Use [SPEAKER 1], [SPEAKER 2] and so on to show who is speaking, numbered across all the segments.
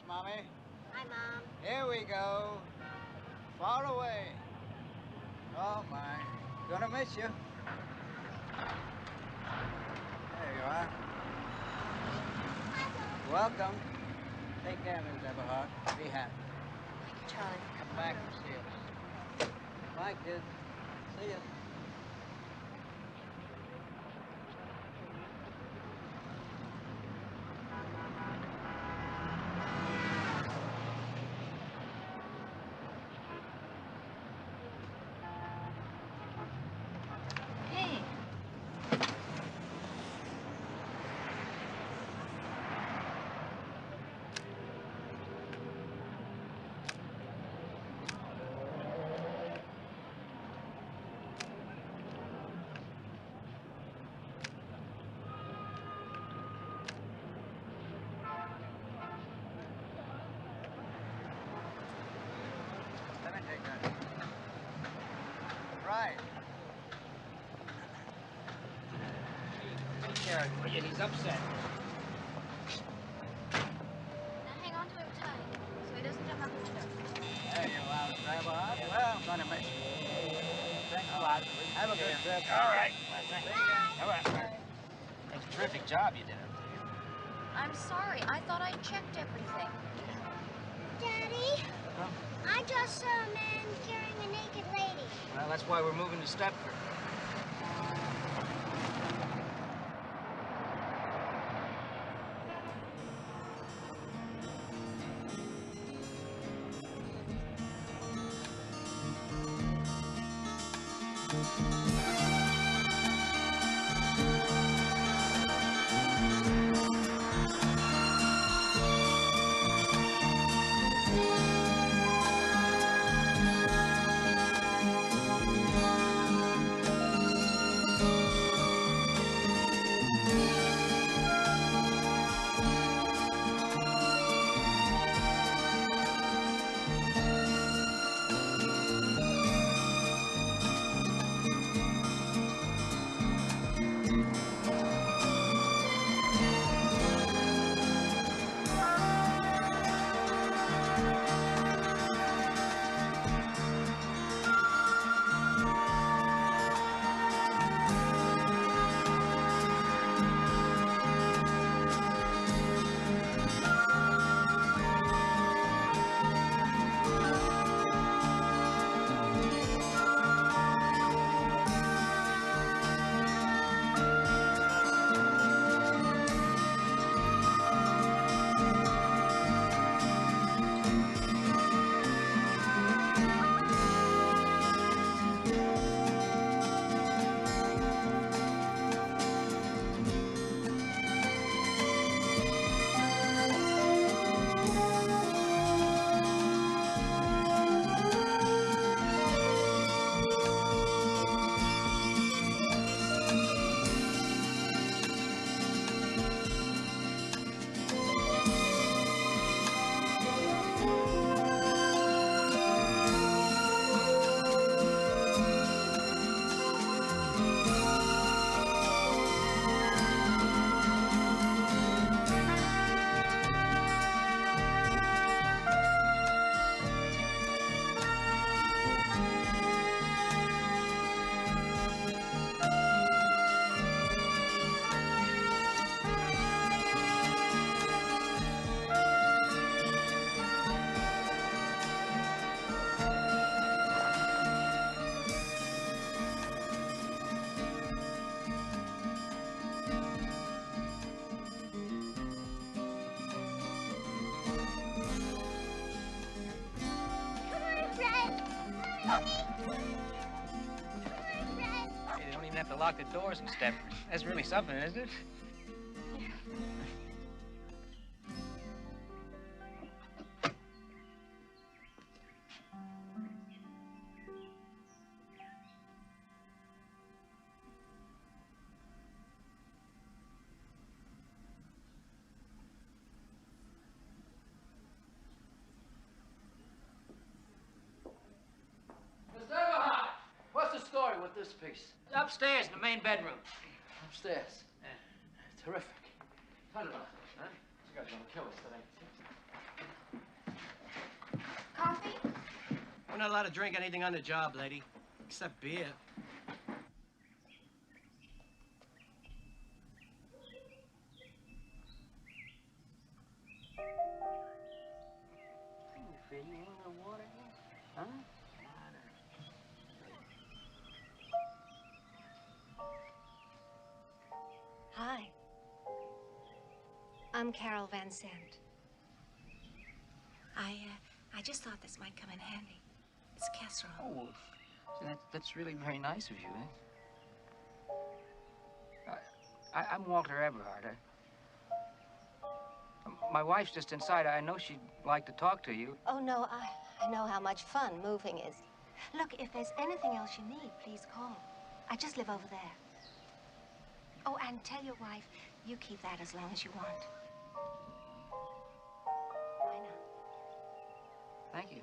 [SPEAKER 1] Mommy.
[SPEAKER 2] Hi, Mom.
[SPEAKER 1] Here we go. Far away. Oh, my. Gonna miss you. There you are. Welcome. Take care, Miss Eberhart. Be happy.
[SPEAKER 2] Thank you, Charlie.
[SPEAKER 1] Come back and see us. Bye, kids. See you.
[SPEAKER 2] Hey.
[SPEAKER 1] Let me take that. Right.
[SPEAKER 3] Take care of him. He's upset.
[SPEAKER 2] Now hang on to him tight so he doesn't jump out the window.
[SPEAKER 1] There you are, Miss Eberhart. Well, I'm gonna miss you. Thanks a lot. Have a good trip.
[SPEAKER 3] All right.
[SPEAKER 1] All right.
[SPEAKER 3] That's a terrific job you did up there.
[SPEAKER 2] I'm sorry. I thought I checked everything.
[SPEAKER 4] Daddy,
[SPEAKER 1] Huh?
[SPEAKER 4] I just saw a man carrying a naked lady.
[SPEAKER 3] Well, that's why we're moving to Stepford. Hey, they don't even have to lock the doors in Stepford. That's really something, isn't it?
[SPEAKER 5] Mr. Eberhart, what's the story with this piece?
[SPEAKER 3] Upstairs in the main bedroom.
[SPEAKER 5] Upstairs.
[SPEAKER 3] Yeah.
[SPEAKER 5] Terrific.
[SPEAKER 3] Turn it on.
[SPEAKER 5] Huh? This guy's gonna kill us today.
[SPEAKER 2] Coffee?
[SPEAKER 6] We're not allowed to drink anything on the job, lady. Except beer.
[SPEAKER 5] Huh?
[SPEAKER 7] Hi. I'm Carol Van Sant. I just thought this might come in handy. It's casserole.
[SPEAKER 5] Oh, that's really very nice of you, eh? I'm Walter Eberhart. My wife's just inside. I know she'd like to talk to you.
[SPEAKER 7] Oh, no, I know how much fun moving is. Look, if there's anything else you need, please call. I just live over there. Oh, and tell your wife you keep that as long as you want. Why not?
[SPEAKER 5] Thank you.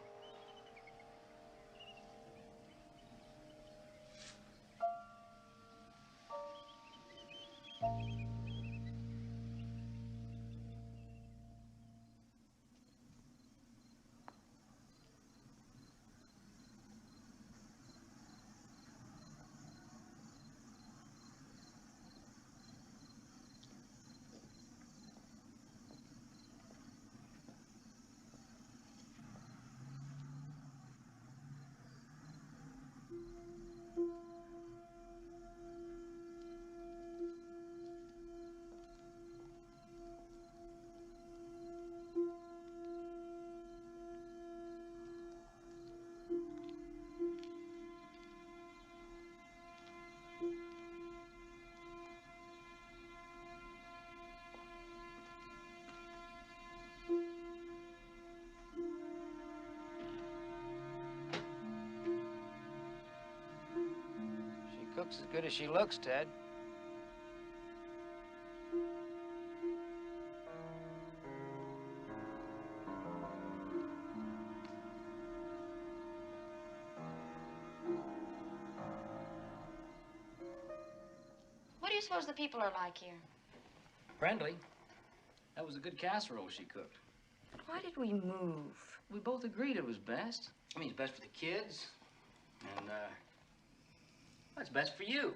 [SPEAKER 5] She cooks as good as she looks, Ted.
[SPEAKER 2] What do you suppose the people are like here?
[SPEAKER 5] Friendly. That was a good casserole she cooked.
[SPEAKER 2] Why did we move?
[SPEAKER 5] We both agreed it was best. I mean, it's best for the kids. And, well, it's best for you.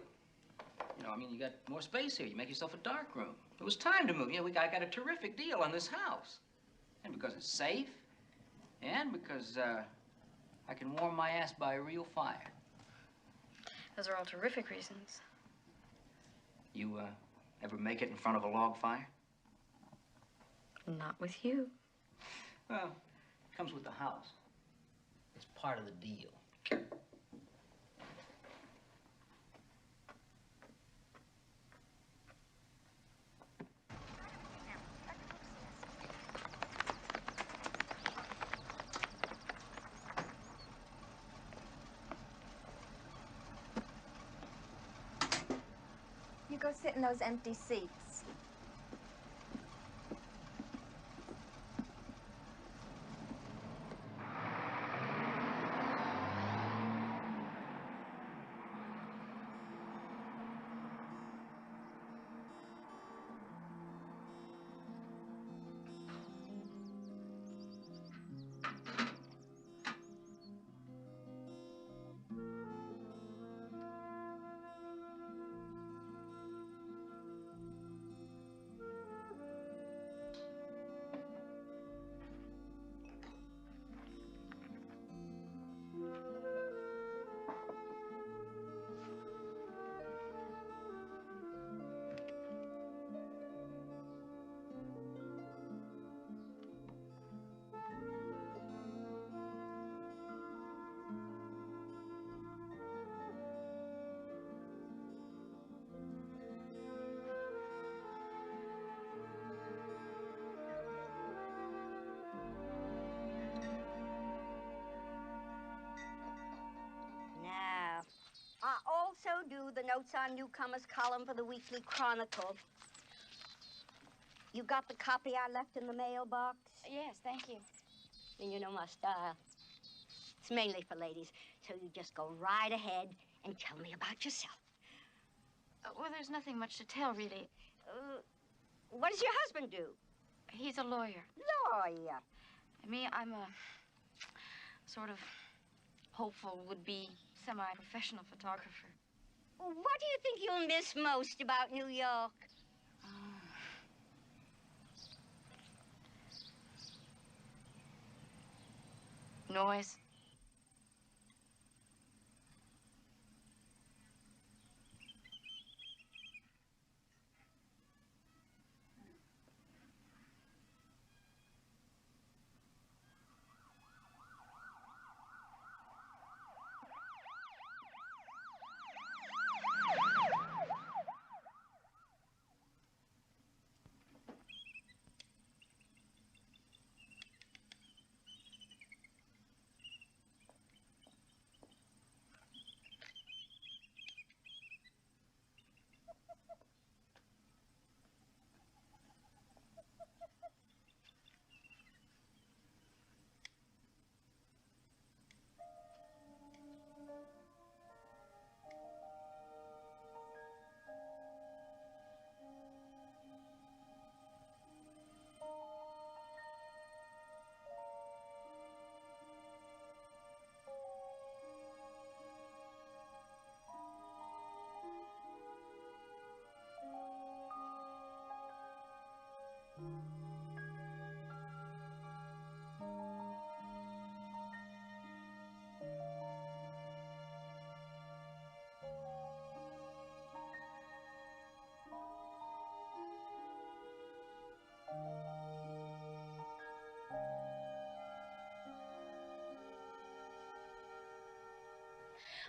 [SPEAKER 5] You know, I mean, you got more space here. You make yourself a dark room. It was time to move. Yeah, I got a terrific deal on this house. And because it's safe. And because, I can warm my ass by a real fire.
[SPEAKER 2] Those are all terrific reasons.
[SPEAKER 5] You, ever make it in front of a log fire?
[SPEAKER 2] Not with you.
[SPEAKER 5] Well, it comes with the house. It's part of the deal.
[SPEAKER 8] You go sit in those empty seats.
[SPEAKER 4] I also do the Notes on Newcomers column for the Weekly Chronicle. You got the copy I left in the mailbox?
[SPEAKER 2] Yes, thank you.
[SPEAKER 4] And you know my style. It's mainly for ladies, so you just go right ahead and tell me about yourself.
[SPEAKER 2] Well, there's nothing much to tell, really.
[SPEAKER 4] What does your husband do?
[SPEAKER 2] He's a lawyer.
[SPEAKER 4] Lawyer.
[SPEAKER 2] Me, I'm sort of hopeful, would-be, semi-professional photographer.
[SPEAKER 4] What do you think you'll miss most about New York?
[SPEAKER 2] Noise.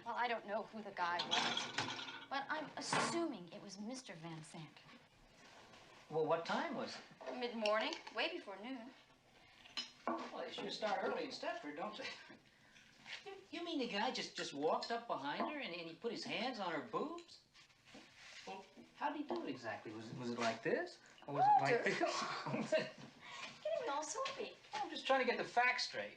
[SPEAKER 2] Well, I don't know who the guy was, but I'm assuming it was Mr. Van Sant.
[SPEAKER 5] Well, what time was it?
[SPEAKER 2] Mid-morning, way before noon.
[SPEAKER 5] Well, they sure start early in Stepford, don't they? You mean the guy just walked up behind her and he put his hands on her boobs? Well, how did he do it exactly? Was it like this? Or was it like this?
[SPEAKER 2] Getting all soapy.
[SPEAKER 5] I'm just trying to get the facts straight.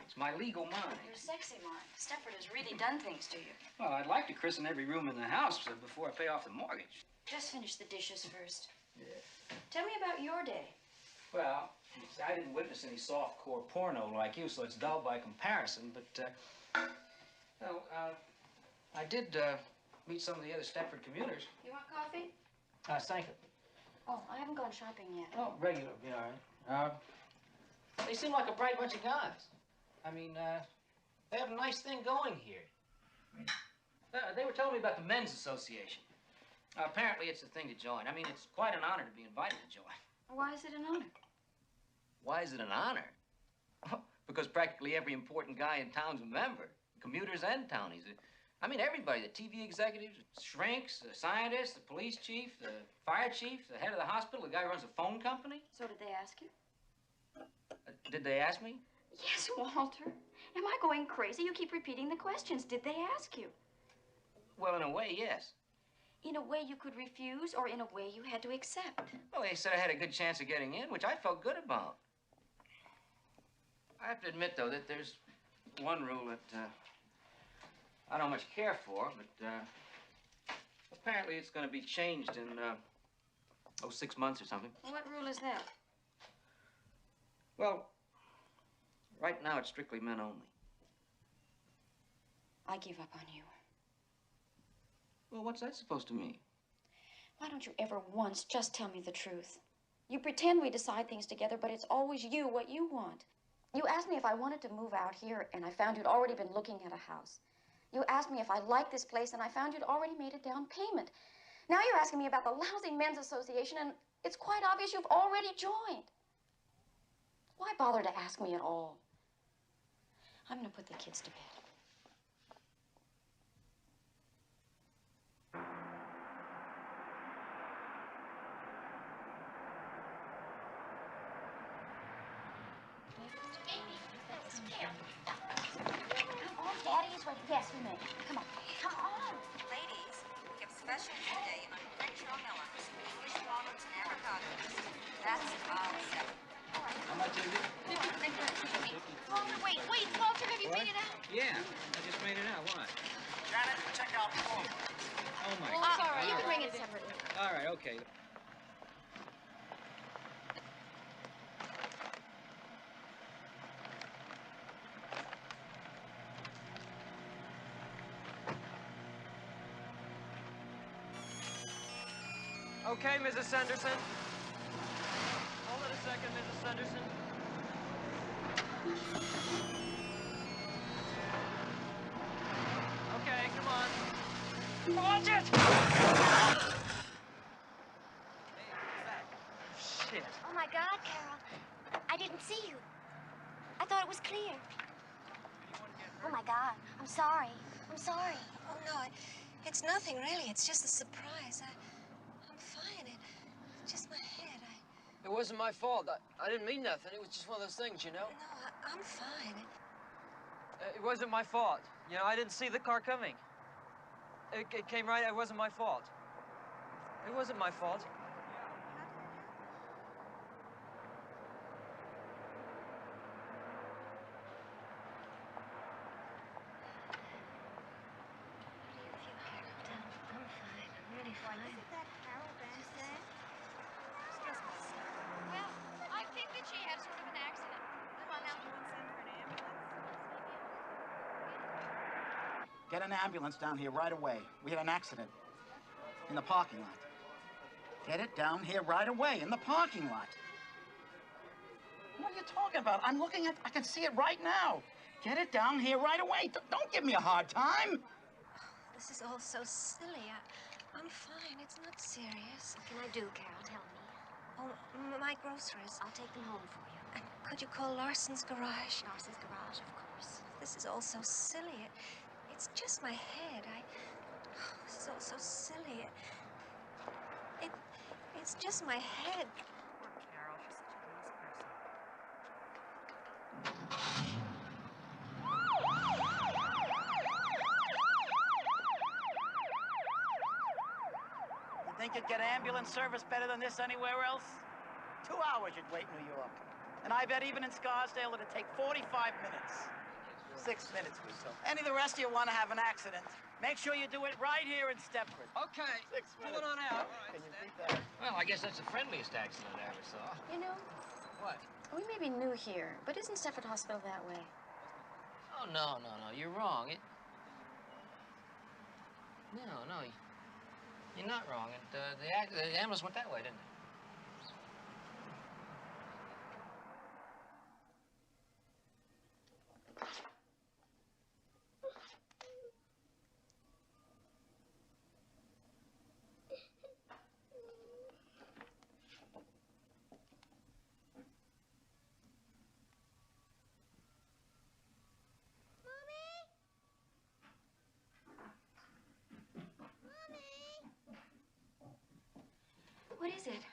[SPEAKER 5] It's my legal mind.
[SPEAKER 2] Your sexy mind. Stepford has really done things to you.
[SPEAKER 5] Well, I'd like to christen every room in the house before I pay off the mortgage.
[SPEAKER 2] Just finish the dishes first.
[SPEAKER 5] Yeah.
[SPEAKER 2] Tell me about your day.
[SPEAKER 5] Well, I didn't witness any soft-core porno like you, so it's dull by comparison, but, I did, meet some of the other Stepford commuters.
[SPEAKER 2] You want coffee?
[SPEAKER 5] Thank you.
[SPEAKER 2] Oh, I haven't gone shopping yet.
[SPEAKER 5] Oh, regular, be all right. They seem like a bright bunch of guys. I mean, they have a nice thing going here. They were telling me about the Men's Association. Apparently, it's a thing to join. I mean, it's quite an honor to be invited to join.
[SPEAKER 2] Why is it an honor?
[SPEAKER 5] Why is it an honor? Because practically every important guy in town's a member. Commuters and townies. I mean, everybody. The TV executives, shrinks, the scientists, the police chief, the fire chief, the head of the hospital, the guy who runs a phone company.
[SPEAKER 2] So did they ask you?
[SPEAKER 5] Did they ask me?
[SPEAKER 2] Yes, Walter. Am I going crazy? You keep repeating the questions. Did they ask you?
[SPEAKER 5] Well, in a way, yes.
[SPEAKER 2] In a way you could refuse, or in a way you had to accept?
[SPEAKER 5] Well, they said I had a good chance of getting in, which I felt good about. I have to admit, though, that there's one rule that I don't much care for, but apparently it's going to be changed in, 6 months or something.
[SPEAKER 2] What rule is that?
[SPEAKER 5] Well, right now it's strictly men only.
[SPEAKER 2] I give up on you.
[SPEAKER 5] Well, what's that supposed to mean?
[SPEAKER 2] Why don't you ever once just tell me the truth? You pretend we decide things together, but it's always you, what you want. You asked me if I wanted to move out here, and I found you'd already been looking at a house. You asked me if I liked this place, and I found you'd already made a down payment. Now you're asking me about the lousy men's association, and it's quite obvious you've already joined. Why bother to ask me at all? I'm going to put the kids to bed. Daddy is waiting. Yes, we may. Come on. Come on.
[SPEAKER 9] Ladies, we have special today on French melons, English walnuts, and avocados. That's all $7.
[SPEAKER 5] How much is it?
[SPEAKER 2] Walter, wait. Walter, have you
[SPEAKER 5] What?
[SPEAKER 2] made it out?
[SPEAKER 5] Yeah, I just made it out. What?
[SPEAKER 1] Janet, check out home.
[SPEAKER 5] Oh, my
[SPEAKER 2] Oh,
[SPEAKER 5] God.
[SPEAKER 2] sorry. You can bring it separately.
[SPEAKER 5] All right, okay.
[SPEAKER 10] Okay, Mrs. Sanderson. Hold it a second, Mrs. Sanderson. Okay, come on. Watch it! Shit.
[SPEAKER 7] Oh, my God, Carol. I didn't see you. I thought it was clear. Oh, my God. I'm sorry. I'm sorry.
[SPEAKER 11] Oh, no, it's nothing, really. It's just a surprise. I'm fine. It's just my head.
[SPEAKER 10] It wasn't my fault. I didn't mean nothing. It was just one of those things, you know?
[SPEAKER 11] No, I'm fine.
[SPEAKER 10] It wasn't my fault. You know, I didn't see the car coming. It came right. It wasn't my fault. It wasn't my fault.
[SPEAKER 2] Well, I think that she had sort of an accident. Come on now.
[SPEAKER 1] Get an ambulance down here right away. We had an accident in the parking lot. Get it down here right away in the parking lot. What are you talking about? I'm looking at, I can see it right now. Get it down here right away. Don't give me a hard time.
[SPEAKER 11] This is all so silly. I'm fine. It's not serious.
[SPEAKER 7] What can I do, Carol? Tell me.
[SPEAKER 11] Oh, my groceries.
[SPEAKER 7] I'll take them home for you.
[SPEAKER 11] And could you call Larson's garage?
[SPEAKER 7] Larson's garage, of course.
[SPEAKER 11] This is all so silly. It's just my head. This is all so silly. It's just my head.
[SPEAKER 9] Poor Carol, she's such a nice person.
[SPEAKER 1] You think you'd get ambulance service better than this anywhere else? 2 hours you'd wait in New York. And I bet even in Scarsdale it'd take 45 minutes. 6 minutes we took. Any of the rest of you want to have an accident, make sure you do it right here in Stepford.
[SPEAKER 10] Okay.
[SPEAKER 1] 6 minutes.
[SPEAKER 10] Pull it on out.
[SPEAKER 1] Can you beat that?
[SPEAKER 5] Well, I guess that's the friendliest accident I ever saw.
[SPEAKER 2] You know,
[SPEAKER 5] What?
[SPEAKER 2] we may be new here, but isn't Stepford Hospital that way?
[SPEAKER 5] Oh, no. You're wrong. No. You're not wrong. The ambulance went that way, didn't it?
[SPEAKER 2] What is it?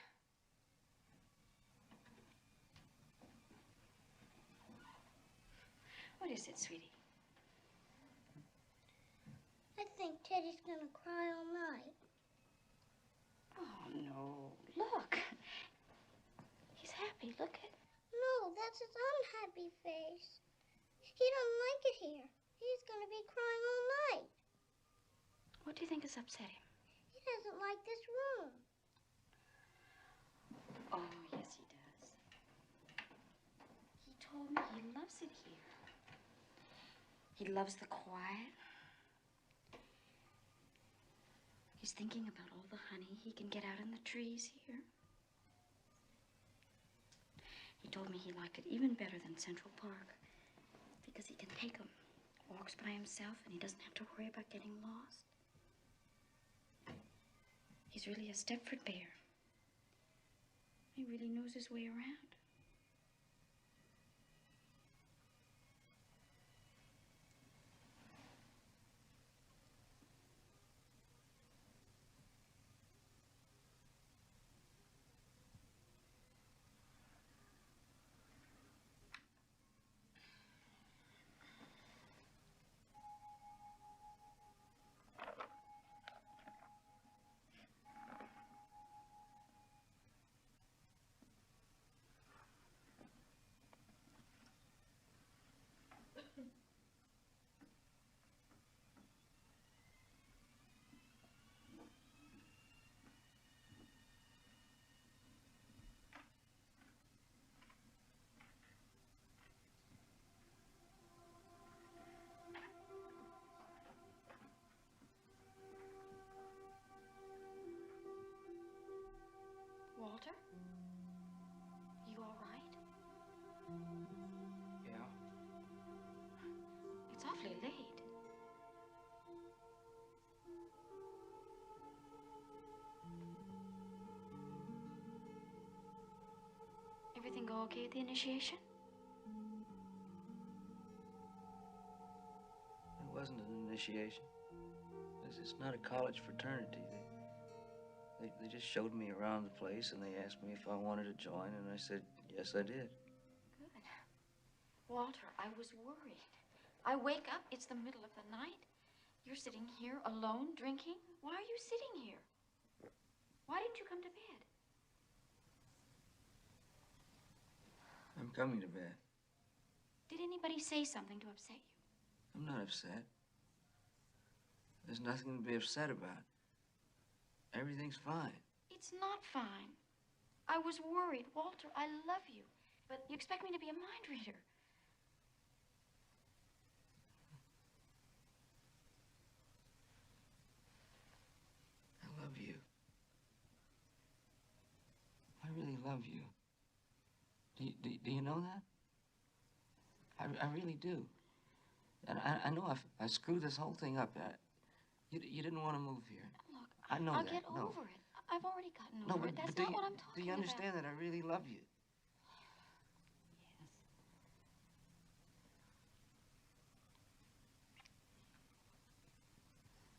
[SPEAKER 2] What is it, sweetie?
[SPEAKER 12] I think Teddy's gonna cry all night.
[SPEAKER 2] Oh, no. Look. He's happy. Look at...
[SPEAKER 12] No, that's his unhappy face. He don't like it here. He's gonna be crying all night.
[SPEAKER 2] What do you think has upset him?
[SPEAKER 12] He doesn't like this room.
[SPEAKER 2] Oh, yes, he does. He told me he loves it here. He loves the quiet. He's thinking about all the honey he can get out in the trees here. He told me he liked it even better than Central Park because he can take him, walks by himself, and he doesn't have to worry about getting lost. He's really a Stepford bear. He really knows his way around. okay at the initiation?
[SPEAKER 5] It wasn't an initiation. It's not a college fraternity. They just showed me around the place, and they asked me if I wanted to join, and I said, yes, I did.
[SPEAKER 2] Good. Walter, I was worried. I wake up, it's the middle of the night. You're sitting here alone, drinking. Why are you sitting here? Why didn't you come to bed?
[SPEAKER 5] I'm coming to bed.
[SPEAKER 2] Did anybody say something to upset you?
[SPEAKER 5] I'm not upset. There's nothing to be upset about. Everything's fine.
[SPEAKER 2] It's not fine. I was worried. Walter, I love you. But you expect me to be a mind reader.
[SPEAKER 5] I love you. I really love you. Do you know that? I really do. And I know I screwed this whole thing up. You didn't want to move here.
[SPEAKER 2] Look,
[SPEAKER 5] I know
[SPEAKER 2] I'll
[SPEAKER 5] that.
[SPEAKER 2] get
[SPEAKER 5] No.
[SPEAKER 2] over it. I've already gotten
[SPEAKER 5] No,
[SPEAKER 2] over
[SPEAKER 5] but,
[SPEAKER 2] it. That's
[SPEAKER 5] but do
[SPEAKER 2] not
[SPEAKER 5] you,
[SPEAKER 2] what I'm talking about.
[SPEAKER 5] do you understand that I really love you?
[SPEAKER 2] Yes.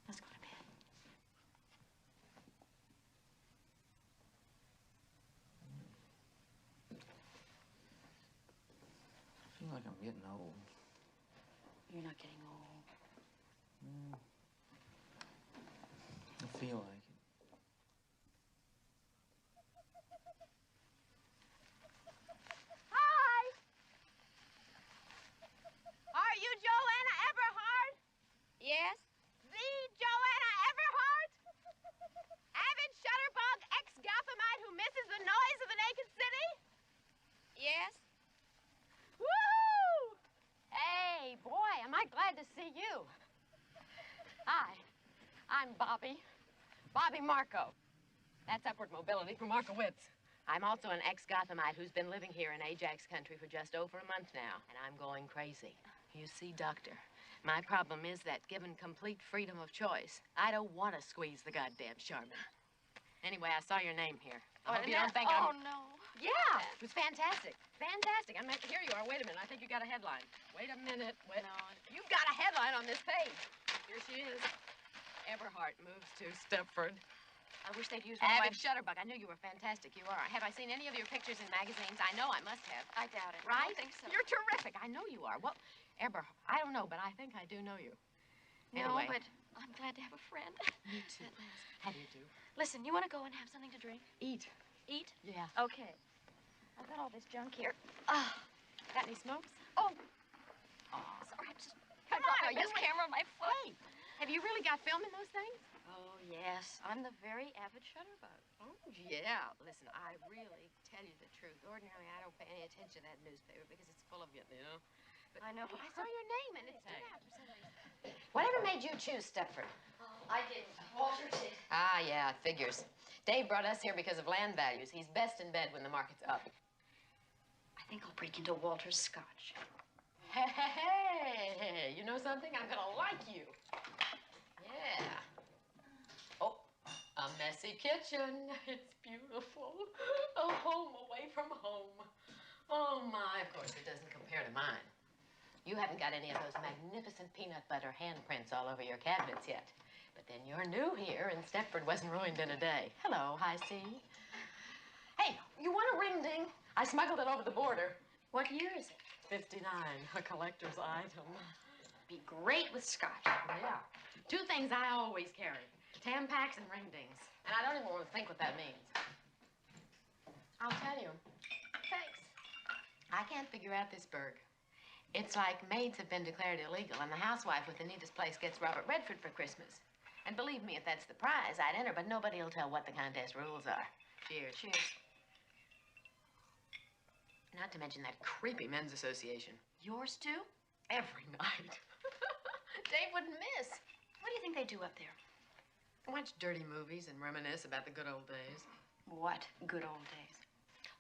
[SPEAKER 2] Let's go to bed.
[SPEAKER 5] I feel like I'm getting old.
[SPEAKER 2] You're not getting old.
[SPEAKER 5] I feel like it.
[SPEAKER 13] Hi! Are you Joanna Eberhart?
[SPEAKER 4] Yes?
[SPEAKER 13] The Joanna Eberhart? Avid shutterbug ex-Gothamite who misses the noise of the naked city?
[SPEAKER 4] Yes?
[SPEAKER 13] Woo! Hey, boy, am I glad to see you. Hi, I'm Bobby. Bobby Marco. That's upward mobility for Markowitz. I'm also an ex-Gothamite who's been living here in Ajax country for just over a month now, and I'm going crazy. You see, Doctor, my problem is that given complete freedom of choice, I don't want to squeeze the goddamn Charmin. Anyway, I saw your name here. I hope you don't think I'm...
[SPEAKER 2] no.
[SPEAKER 13] Yeah, it was fantastic. Fantastic. I meant, here you are. Wait a minute. I think you got a headline. Wait a minute. Wait. No. You've got a headline on this page. Here she is. Eberhart moves to Stepford.
[SPEAKER 2] I wish they'd use one of my...
[SPEAKER 13] Avid shutterbug. I knew you were fantastic. You are. Have I seen any of your pictures in magazines? I know I must have.
[SPEAKER 2] I doubt it.
[SPEAKER 13] Right?
[SPEAKER 2] I don't think so.
[SPEAKER 13] You're terrific. I know you are. Well, Eberhart, I don't know, but I think I do know you.
[SPEAKER 2] No,
[SPEAKER 13] Anyway.
[SPEAKER 2] but I'm glad to have a friend.
[SPEAKER 13] Me too. How do you do?
[SPEAKER 2] Listen, you want to go and have something to drink?
[SPEAKER 13] Eat.
[SPEAKER 2] Eat?
[SPEAKER 13] Yeah.
[SPEAKER 2] Okay. I've got all this junk here.
[SPEAKER 13] Got any smokes?
[SPEAKER 2] Oh,
[SPEAKER 13] Oh.
[SPEAKER 2] sorry. I just
[SPEAKER 13] Come
[SPEAKER 2] dropped
[SPEAKER 13] on,
[SPEAKER 2] my best camera on my foot.
[SPEAKER 13] Hey, have you really got film in those things?
[SPEAKER 2] Oh, yes. I'm the very avid shutterbug.
[SPEAKER 13] Oh, yeah. Listen, I really tell you the truth. Ordinarily, I don't pay any attention to that newspaper because it's full of you know. But
[SPEAKER 2] I know.
[SPEAKER 13] I saw your name and it stood out for some reason. Whatever made you choose Stepford?
[SPEAKER 2] I didn't. Walter did.
[SPEAKER 13] Ah, yeah, figures. Dave brought us here because of land values. He's best in bed when the market's up.
[SPEAKER 2] I think I'll break into Walter's scotch.
[SPEAKER 13] Hey, you know something? I'm gonna like you. Yeah. Oh, a messy kitchen. It's beautiful. A home away from home. Oh, my. Of course, it doesn't compare to mine. You haven't got any of those magnificent peanut butter handprints all over your cabinets yet. But then you're new here, and Stepford wasn't ruined in a day. Hello, High C. Hey, you want a ring ding? I smuggled it over the border.
[SPEAKER 2] What year is it?
[SPEAKER 13] 59, a collector's item.
[SPEAKER 2] Be great with scotch.
[SPEAKER 13] Yeah. Two things I always carry. Tampaks and ring dings. And I don't even want to think what that means. I'll tell you. Thanks. I can't figure out this burg. It's like maids have been declared illegal, and the housewife with the neatest place gets Robert Redford for Christmas. And believe me, if that's the prize, I'd enter, but nobody will tell what the contest rules are. Cheers.
[SPEAKER 2] Cheers.
[SPEAKER 13] Not to mention that creepy men's association.
[SPEAKER 2] Yours too?
[SPEAKER 13] Every night. Dave wouldn't miss.
[SPEAKER 2] What do you think they do up there?
[SPEAKER 13] Watch dirty movies and reminisce about the good old days.
[SPEAKER 2] What good old days?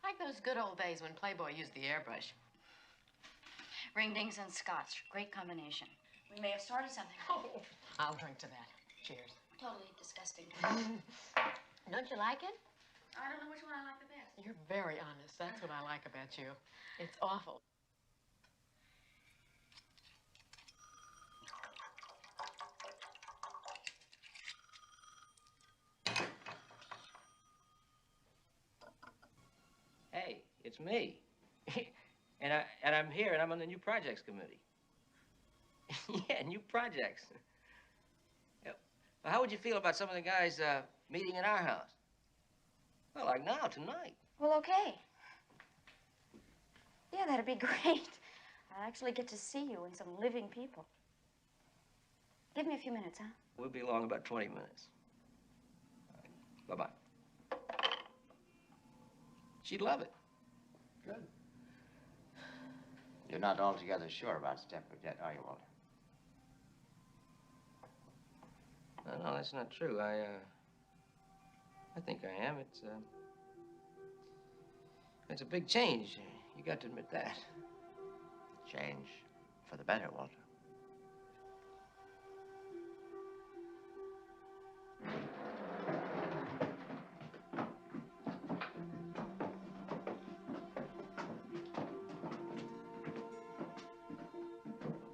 [SPEAKER 13] Like those good old days when Playboy used the airbrush.
[SPEAKER 2] Ring-dings and scotch. Great combination. We may have started something.
[SPEAKER 13] Oh, I'll drink to that. Cheers.
[SPEAKER 2] Totally disgusting.
[SPEAKER 13] Don't you like it?
[SPEAKER 2] I don't know which one I like the best.
[SPEAKER 13] You're very honest. That's what I like about you. It's awful.
[SPEAKER 5] Hey, it's me. and I'm here, and I'm on the new projects committee. Yeah, new projects. Yeah. Well, how would you feel about some of the guys meeting in our house? Well, like now, tonight.
[SPEAKER 2] Well, okay. Yeah, that'd be great. I'll actually get to see you and some living people. Give me a few minutes, huh?
[SPEAKER 5] We'll be along about 20 minutes. Bye-bye. She'd love it.
[SPEAKER 14] Good. You're not altogether sure about Stepford yet, are you, Walter?
[SPEAKER 5] No, that's not true. I think I am. It's a big change. You got to admit that.
[SPEAKER 14] Change for the better, Walter.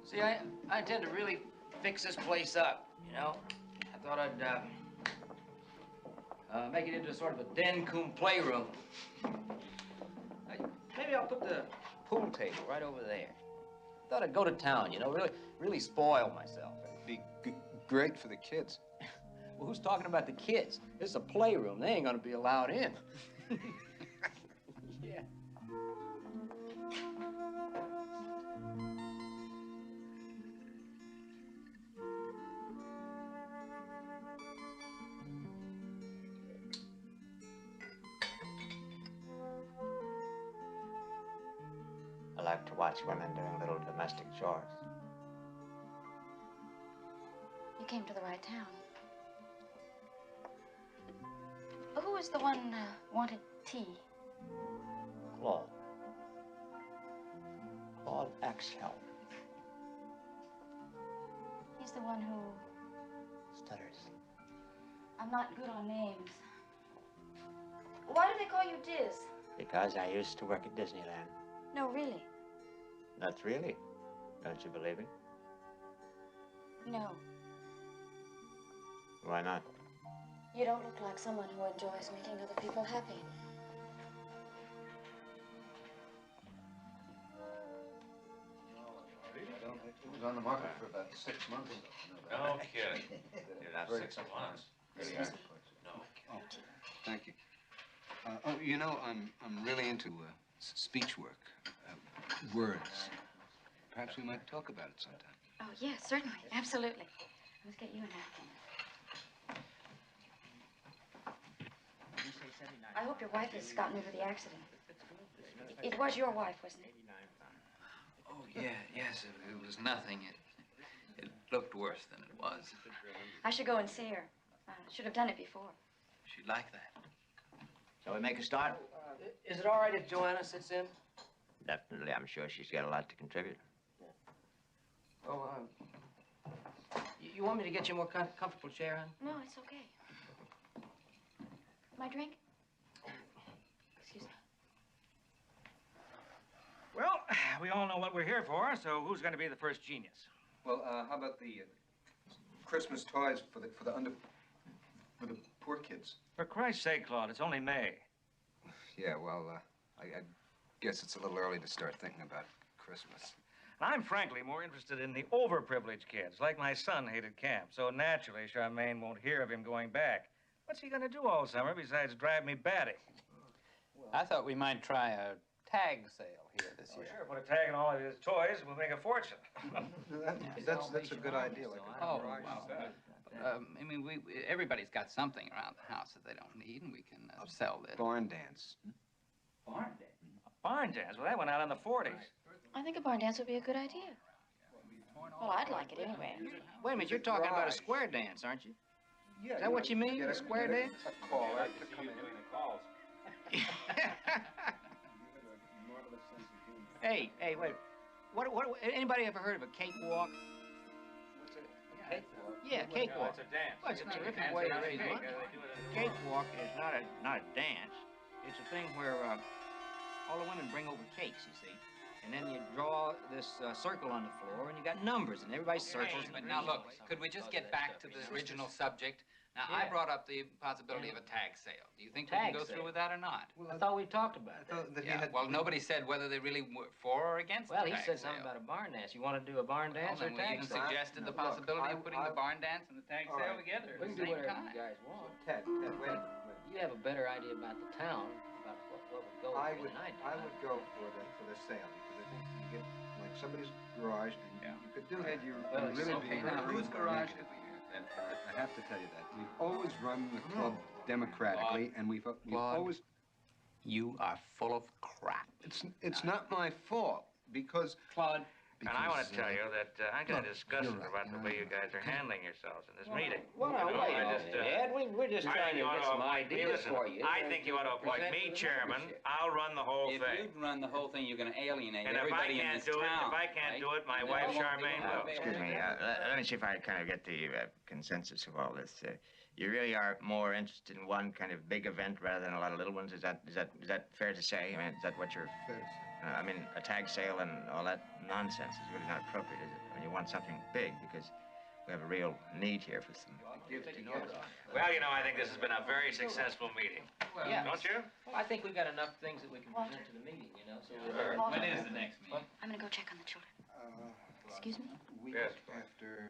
[SPEAKER 5] See, I intend to really fix this place up, you know? I thought I'd make it into sort of a den cum playroom. Maybe I'll put the pool table right over there. Thought I'd go to town, you know, really spoil myself.
[SPEAKER 15] Be great for the kids.
[SPEAKER 5] Well, who's talking about the kids? This is a playroom. They ain't gonna be allowed in. Yeah.
[SPEAKER 14] I like to watch women doing little domestic chores.
[SPEAKER 2] You came to the right town. Who was the one wanted tea?
[SPEAKER 14] Claude. Claude Axtell.
[SPEAKER 2] He's the one who...
[SPEAKER 14] Stutters.
[SPEAKER 2] I'm not good on names. Why do they call you Diz?
[SPEAKER 14] Because I used to work at Disneyland.
[SPEAKER 2] No, really.
[SPEAKER 14] Not really. Don't you believe me?
[SPEAKER 2] No.
[SPEAKER 14] Why not?
[SPEAKER 2] You don't look like someone who enjoys making other people happy.
[SPEAKER 15] It was on the market for about 6 months.
[SPEAKER 16] No kidding. You're not 6 months. No.
[SPEAKER 15] Oh, thank you. Oh, you know, I'm really into speech work, words. Perhaps we might talk about it sometime.
[SPEAKER 2] Oh, yes, certainly. Absolutely. Let's get you a napkin. I hope your wife has gotten over the accident. It was your wife, wasn't it?
[SPEAKER 16] Oh, yeah, yes, it was nothing. It looked worse than it was.
[SPEAKER 2] I should go and see her. Should have done it before.
[SPEAKER 16] She'd like that.
[SPEAKER 14] Shall we make a start?
[SPEAKER 5] Is it all right if Joanna sits in?
[SPEAKER 14] Definitely. I'm sure she's got a lot to contribute.
[SPEAKER 5] Oh, you want me to get you a more comfortable chair, hon?
[SPEAKER 2] No, it's okay. My drink? Excuse me.
[SPEAKER 17] Well, we all know what we're here for, so who's going to be the first genius?
[SPEAKER 15] Well, how about the Christmas toys for the poor kids?
[SPEAKER 17] For Christ's sake, Claude, it's only May.
[SPEAKER 15] Yeah, well, I guess it's a little early to start thinking about Christmas.
[SPEAKER 17] I'm frankly more interested in the overprivileged kids, like my son hated camp. So naturally, Charmaine won't hear of him going back. What's he going to do all summer besides drive me batty?
[SPEAKER 3] I thought we might try a tag sale here this year.
[SPEAKER 17] Sure, put a tag on all of his toys, we'll make a fortune.
[SPEAKER 15] That's a good idea. Like a
[SPEAKER 3] Oh,
[SPEAKER 15] garage
[SPEAKER 3] wow.
[SPEAKER 15] sale.
[SPEAKER 3] I mean, everybody's got something around the house that they don't need, and we can sell it.
[SPEAKER 15] Barn dance.
[SPEAKER 17] Barn dance? A barn dance? Well, that went out in the 40s.
[SPEAKER 2] I think a barn dance would be a good idea. Well, I'd like it anyway.
[SPEAKER 5] Wait a minute, you're talking about a square dance, aren't you?
[SPEAKER 15] Yeah.
[SPEAKER 5] Is that what you mean, a square dance?
[SPEAKER 15] A caller to come in.
[SPEAKER 5] Hey, wait. What, anybody ever heard of a cakewalk?
[SPEAKER 15] What's it?
[SPEAKER 5] Yeah, Yeah, cakewalk.
[SPEAKER 17] It's a dance.
[SPEAKER 5] Well, it's a terrific way to raise money. Cakewalk is not a dance. It's a thing where all the women bring over cakes, you see. And then you draw this circle on the floor, and you got numbers, and everybody circles.
[SPEAKER 16] But now look, could we just get back to the original subject? Now, I brought up the possibility of a tag sale. Do you think we can go through with that or not?
[SPEAKER 5] Well, I thought we talked about that.
[SPEAKER 16] Yeah, well, nobody said whether they really were for or against
[SPEAKER 5] Well,
[SPEAKER 16] the
[SPEAKER 5] he
[SPEAKER 16] tag
[SPEAKER 5] said
[SPEAKER 16] sale.
[SPEAKER 5] something about a barn dance. You want to do a barn dance or a
[SPEAKER 16] We
[SPEAKER 5] tag
[SPEAKER 16] even
[SPEAKER 5] sale?
[SPEAKER 16] suggested the possibility of putting the barn dance and the tag sale together
[SPEAKER 5] We
[SPEAKER 16] at
[SPEAKER 5] can
[SPEAKER 16] the
[SPEAKER 5] do
[SPEAKER 16] same
[SPEAKER 5] whatever
[SPEAKER 16] time.
[SPEAKER 5] you guys want.
[SPEAKER 15] Ted, wait a minute.
[SPEAKER 5] You have a better idea about the town, about what would go
[SPEAKER 15] I
[SPEAKER 5] here
[SPEAKER 15] would,
[SPEAKER 5] than I do.
[SPEAKER 15] I would go for the sale because I think you get like somebody's garage and you could do it. You're really being whose garage did we use? And I have to tell you that we've always run the club democratically, and we've always.
[SPEAKER 16] You are full of crap.
[SPEAKER 15] It's not my fault because
[SPEAKER 5] Claude.
[SPEAKER 17] And I want to tell you that I'm kind of disgusted about the way you guys are handling yourselves in this meeting.
[SPEAKER 5] Well,
[SPEAKER 17] You know,
[SPEAKER 5] wait
[SPEAKER 17] I
[SPEAKER 5] a
[SPEAKER 17] just,
[SPEAKER 5] minute, Ed. We're just
[SPEAKER 17] I
[SPEAKER 5] trying
[SPEAKER 17] think
[SPEAKER 5] to
[SPEAKER 17] you ought
[SPEAKER 5] get some
[SPEAKER 17] appoint me.
[SPEAKER 5] ideas
[SPEAKER 17] Listen,
[SPEAKER 5] for you.
[SPEAKER 17] I think you ought to appoint me chairman. I'll run the whole
[SPEAKER 16] If
[SPEAKER 17] thing.
[SPEAKER 16] you'd run the whole thing, you're going to alienate
[SPEAKER 17] And if I
[SPEAKER 16] everybody in
[SPEAKER 17] can't
[SPEAKER 16] this
[SPEAKER 17] do it,
[SPEAKER 16] town.
[SPEAKER 17] if I can't do it, my
[SPEAKER 16] And
[SPEAKER 17] wife
[SPEAKER 16] then it won't be
[SPEAKER 17] Charmaine
[SPEAKER 16] one
[SPEAKER 17] will.
[SPEAKER 14] Excuse me, let me see if I kind of get the consensus of all this. You really are more interested in one kind of big event rather than a lot of little ones. Is that fair to say? I mean, is that what you're?
[SPEAKER 15] Fair to say.
[SPEAKER 14] I mean, a tag sale and all that nonsense is really not appropriate, is it? I mean, you want something big because we have a real need here for some.
[SPEAKER 17] Well, you know, I think this has been a very successful meeting.
[SPEAKER 5] Yeah.
[SPEAKER 17] Don't you?
[SPEAKER 5] Well, I think we've got enough things that we can present to the meeting, you know. So
[SPEAKER 16] When is the next meeting?
[SPEAKER 2] I'm gonna go check on the children. Excuse me?
[SPEAKER 15] Week
[SPEAKER 17] Yes.
[SPEAKER 15] after.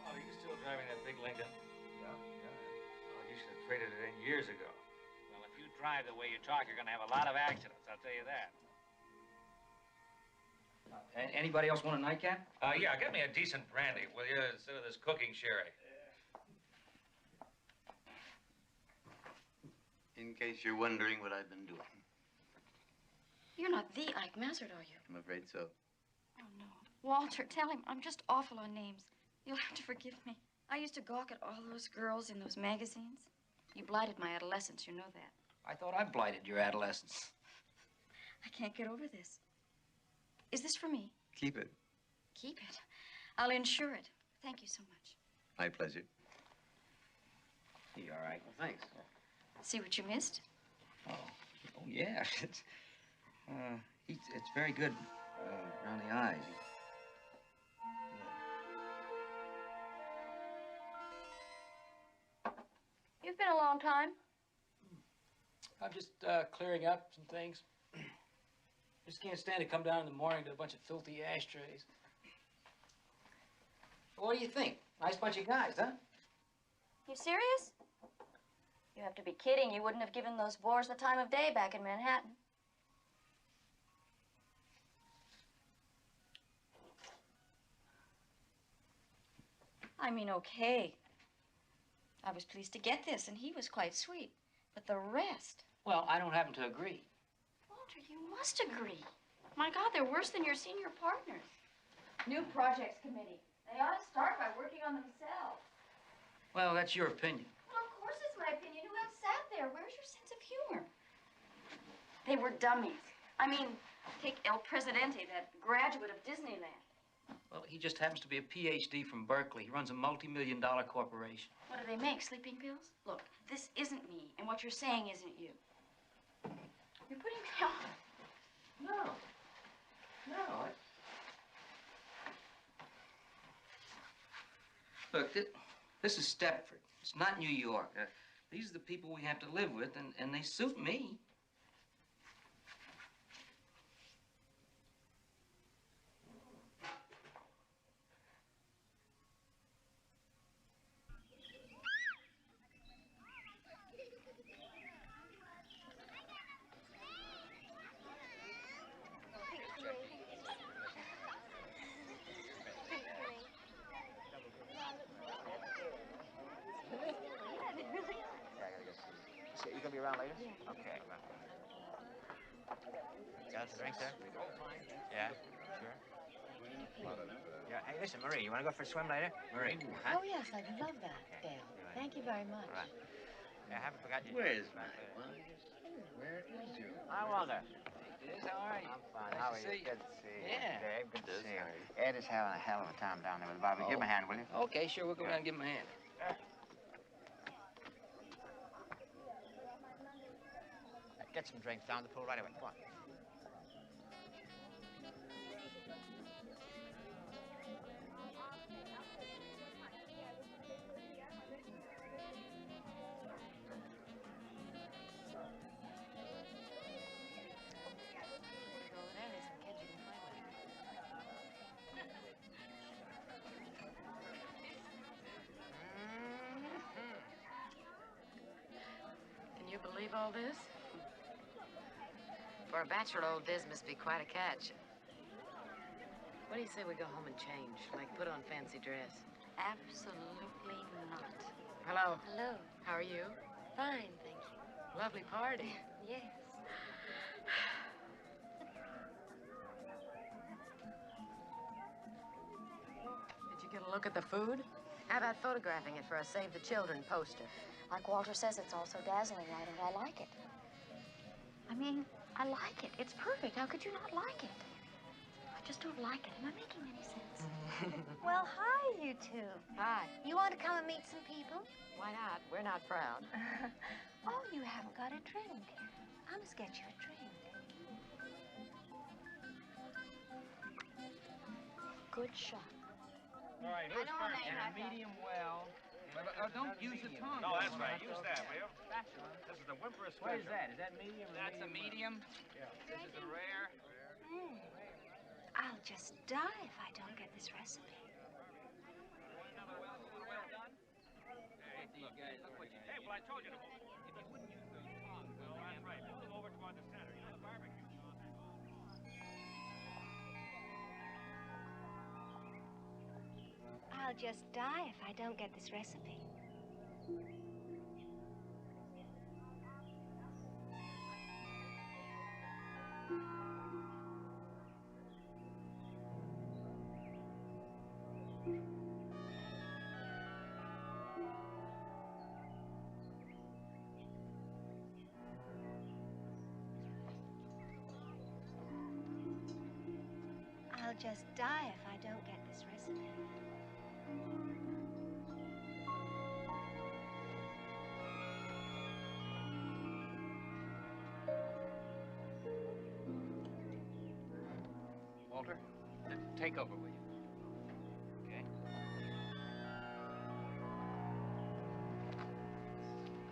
[SPEAKER 17] Oh, are you still driving that big Lincoln?
[SPEAKER 15] Yeah.
[SPEAKER 17] Oh, you should have traded it in years ago. Well, if you drive the way you talk, you're going to have a lot of accidents, I'll tell you that.
[SPEAKER 5] Anybody else want a nightcap?
[SPEAKER 17] Yeah, get me a decent brandy, will you, instead of this cooking sherry.
[SPEAKER 18] In case you're wondering what I've been doing.
[SPEAKER 2] You're not the Ike Mazzard, are you?
[SPEAKER 18] I'm afraid so.
[SPEAKER 2] Oh, no. Walter, tell him I'm just awful on names. You'll have to forgive me. I used to gawk at all those girls in those magazines. You blighted my adolescence, you know that.
[SPEAKER 5] I thought I blighted your adolescence.
[SPEAKER 2] I can't get over this. Is this for me?
[SPEAKER 18] Keep it.
[SPEAKER 2] Keep it. I'll insure it. Thank you so much.
[SPEAKER 18] My pleasure.
[SPEAKER 5] You all right? Well, thanks.
[SPEAKER 2] See what you missed?
[SPEAKER 5] Oh yeah. It's very good around the eyes.
[SPEAKER 2] You've been a long time.
[SPEAKER 19] I'm just clearing up some things. Just can't stand to come down in the morning to a bunch of filthy ashtrays.
[SPEAKER 5] What do you think? Nice bunch of guys, huh?
[SPEAKER 2] You serious? You have to be kidding. You wouldn't have given those bores the time of day back in Manhattan. I mean, okay. I was pleased to get this, and he was quite sweet. But the rest...
[SPEAKER 5] Well, I don't happen to agree.
[SPEAKER 2] Walter, you must agree. My God, they're worse than your senior partners. New projects committee. They ought to start by working on themselves.
[SPEAKER 5] Well, that's your opinion.
[SPEAKER 2] Well, of course it's my opinion. Who else sat there? Where's your sense of humor? They were dummies. I mean, take El Presidente, that graduate of Disneyland.
[SPEAKER 5] Well, he just happens to be a PhD from Berkeley. He runs a multi-million-dollar corporation.
[SPEAKER 2] What do they make, sleeping pills? Look, this isn't me, and what you're saying isn't you. You're putting me off.
[SPEAKER 5] No. No. Look, this is Stepford. It's not New York. These are the people we have to live with, and they suit me.
[SPEAKER 14] You gonna be around later? Okay. Got some drinks there? Yeah, sure.
[SPEAKER 3] Listen, Marie, you want to go for a swim later? Marie.
[SPEAKER 13] Oh, yes, I'd love that, Dale. Thank you very much.
[SPEAKER 3] All right. Yeah, I haven't forgotten you.
[SPEAKER 18] Where's my wife? Where is your...
[SPEAKER 3] Hi, Walter.
[SPEAKER 16] Yes, how are you?
[SPEAKER 3] I'm fine.
[SPEAKER 16] Nice
[SPEAKER 3] How
[SPEAKER 16] to
[SPEAKER 3] are
[SPEAKER 16] see
[SPEAKER 3] you?
[SPEAKER 16] you.
[SPEAKER 3] Good to see you.
[SPEAKER 16] Yeah.
[SPEAKER 3] Dave, good to see you. Ed is having a hell of a time down there with Bobby. Give him a hand, will you?
[SPEAKER 16] Okay, sure. We'll go down and give him a hand.
[SPEAKER 3] Get some drinks down the pool right away. Come on.
[SPEAKER 13] Can you believe all this? For a bachelor, old Diz must be quite a catch. What do you say we go home and change? Like put on fancy dress?
[SPEAKER 2] Absolutely not.
[SPEAKER 13] Hello.
[SPEAKER 2] Hello.
[SPEAKER 13] How are you?
[SPEAKER 2] Fine, thank you.
[SPEAKER 13] Lovely party.
[SPEAKER 2] Yes.
[SPEAKER 13] Did you get a look at the food? How about photographing it for a Save the Children poster?
[SPEAKER 2] Like Walter says, it's all so dazzling right, and I like it. I mean, I like it. It's perfect. How could you not like it? I just don't like it. Am I making any sense?
[SPEAKER 7] Well, hi, you two.
[SPEAKER 13] Hi.
[SPEAKER 7] You want to come and meet some people?
[SPEAKER 13] Why not? We're not proud.
[SPEAKER 7] Oh, you haven't got a drink. I must get you a drink.
[SPEAKER 2] Good shot.
[SPEAKER 17] All right, who's first?
[SPEAKER 16] And a medium well. Don't use the tongue.
[SPEAKER 17] No, that's right. Use that, will you? This is the whimper special.
[SPEAKER 16] What is that? Is that medium or That's medium?
[SPEAKER 17] Yeah.
[SPEAKER 16] This is a rare.
[SPEAKER 7] I'll just die if I don't get this recipe.
[SPEAKER 17] Hey, well, I told you to move. If you wouldn't use the tongue, well, that's right. Move them over toward the center. You know, the barbecue.
[SPEAKER 7] I'll just die if I don't get this recipe. I'll just die if I don't get this recipe.
[SPEAKER 16] Walter, take over, will you? Okay.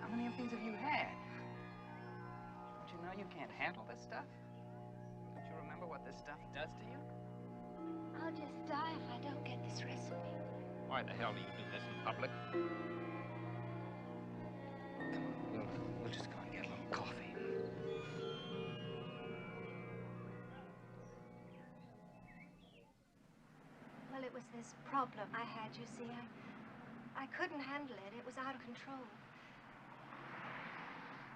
[SPEAKER 16] How many of these have you had? Don't you know you can't handle this stuff? Don't you remember what this stuff does to you?
[SPEAKER 7] I'll just die if I don't get this recipe.
[SPEAKER 16] Why the hell do you do this in public? Come on, we'll just go and get a little coffee.
[SPEAKER 7] Well, it was this problem I had, you see. I couldn't handle it. It was out of control.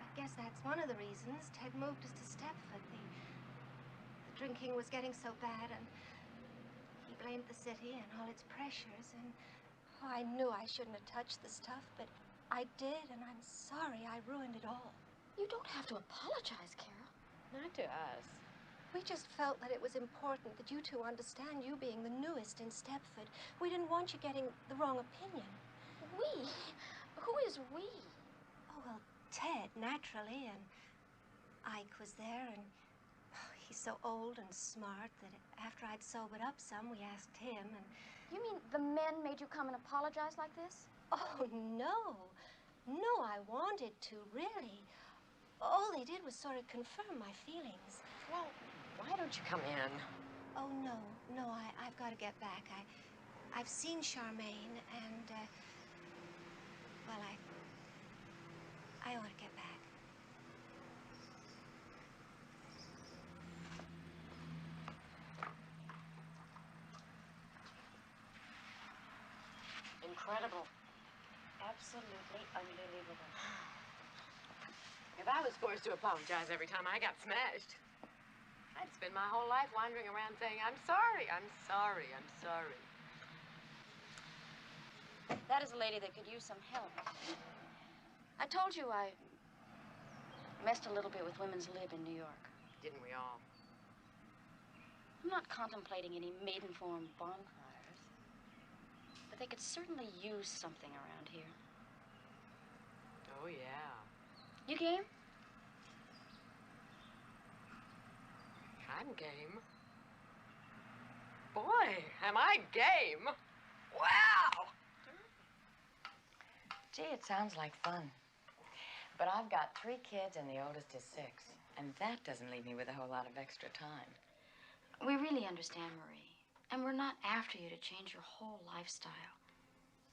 [SPEAKER 7] I guess that's one of the reasons Ted moved us to Stepford. The drinking was getting so bad, and he blamed the city and all its pressures, and oh, I knew I shouldn't have touched the stuff, but I did, and I'm sorry I ruined it all.
[SPEAKER 2] You don't have to apologize, Carol.
[SPEAKER 13] Not to us.
[SPEAKER 7] We just felt that it was important that you two understand, you being the newest in Stepford. We didn't want you getting the wrong opinion.
[SPEAKER 2] We? Who is we?
[SPEAKER 7] Oh, well, Ted, naturally, and Ike was there, and oh, he's so old and smart that after I'd sobered up some, we asked him, and...
[SPEAKER 2] You mean the men made you come and apologize like this?
[SPEAKER 7] Oh, no. No, I wanted to, really. All they did was sort of confirm my feelings.
[SPEAKER 13] Well, why don't you come in?
[SPEAKER 7] Oh, no, I've got to get back. I've seen Charmaine, and, well, I ought to get back.
[SPEAKER 13] Incredible. Absolutely unbelievable. If I was forced to apologize every time I got smashed, I'd spend my whole life wandering around saying, I'm sorry, I'm sorry, I'm sorry.
[SPEAKER 2] That is a lady that could use some help. I told you I messed a little bit with women's lib in New York.
[SPEAKER 13] Didn't we all?
[SPEAKER 2] I'm not contemplating any maiden-form bonfires, but they could certainly use something around here.
[SPEAKER 13] Oh, yeah.
[SPEAKER 2] You game?
[SPEAKER 13] I'm game. Boy, am I game! Wow!
[SPEAKER 20] Gee, it sounds like fun. But I've got 3 kids and the oldest is 6. And that doesn't leave me with a whole lot of extra time.
[SPEAKER 2] We really understand, Marie. And we're not after you to change your whole lifestyle.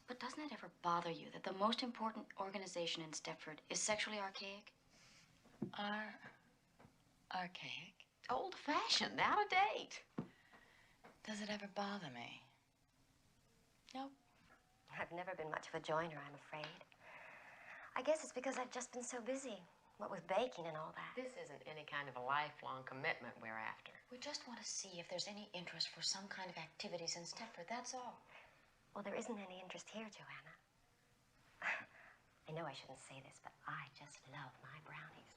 [SPEAKER 2] But doesn't it ever bother you that the most important organization in Stepford is sexually archaic?
[SPEAKER 20] Archaic?
[SPEAKER 13] Old-fashioned, out of date.
[SPEAKER 20] Does it ever bother me? Nope.
[SPEAKER 7] I've never been much of a joiner, I'm afraid. I guess it's because I've just been so busy. What with baking and all that.
[SPEAKER 13] This isn't any kind of a lifelong commitment we're after.
[SPEAKER 2] We just want to see if there's any interest for some kind of activities in Stepford, that's all.
[SPEAKER 7] Well, there isn't any interest here, Joanna. I know I shouldn't say this, but I just love my brownies.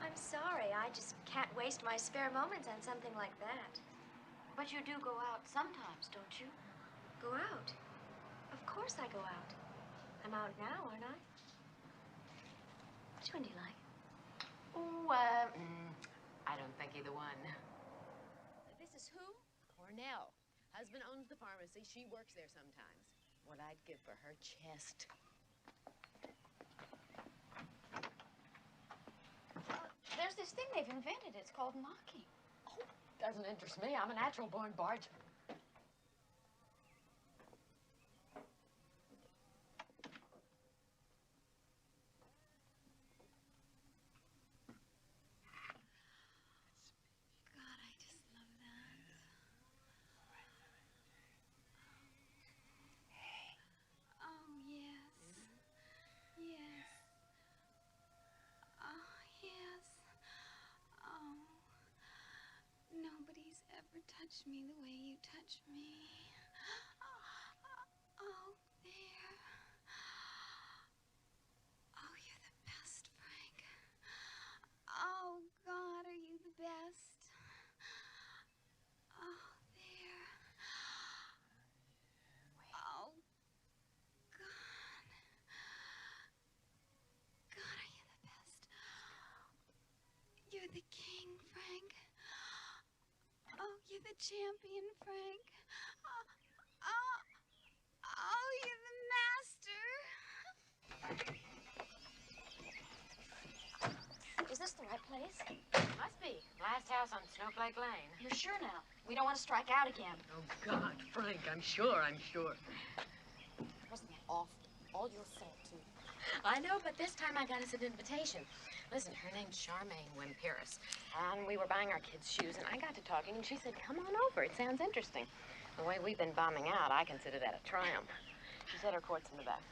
[SPEAKER 2] I'm sorry, I just can't waste my spare moments on something like that. But you do go out sometimes, don't you? Go out? Of course I go out. I'm out now, aren't I? Which one do you like?
[SPEAKER 13] Oh, I don't think either one.
[SPEAKER 21] This is who? Cornell. Husband owns the pharmacy. She works there sometimes. What I'd give for her chest.
[SPEAKER 2] There's this thing they've invented. It's called knocking.
[SPEAKER 13] Oh, doesn't interest me. I'm a natural-born barger.
[SPEAKER 22] Touch me the way you touch me. Oh, there. Oh, you're the best, Frank. Oh, God, are you the best? Oh, there. Oh, God. God, are you the best? You're the king, Frank. Oh, you're the champion, Frank. Oh, you're the master.
[SPEAKER 2] Is this the right place?
[SPEAKER 13] Must be. Last house on Snowflake Lane.
[SPEAKER 2] You're sure now? We don't want to strike out again.
[SPEAKER 13] Oh, God, Frank, I'm sure.
[SPEAKER 21] Wasn't that awful? All your fault, too.
[SPEAKER 13] I know, but this time I got us an invitation. Listen, her name's Charmaine Wimperis, and we were buying our kids' shoes, and I got to talking, and she said, come on over. It sounds interesting. The way we've been bombing out, I consider that a triumph. She said her court's in the back.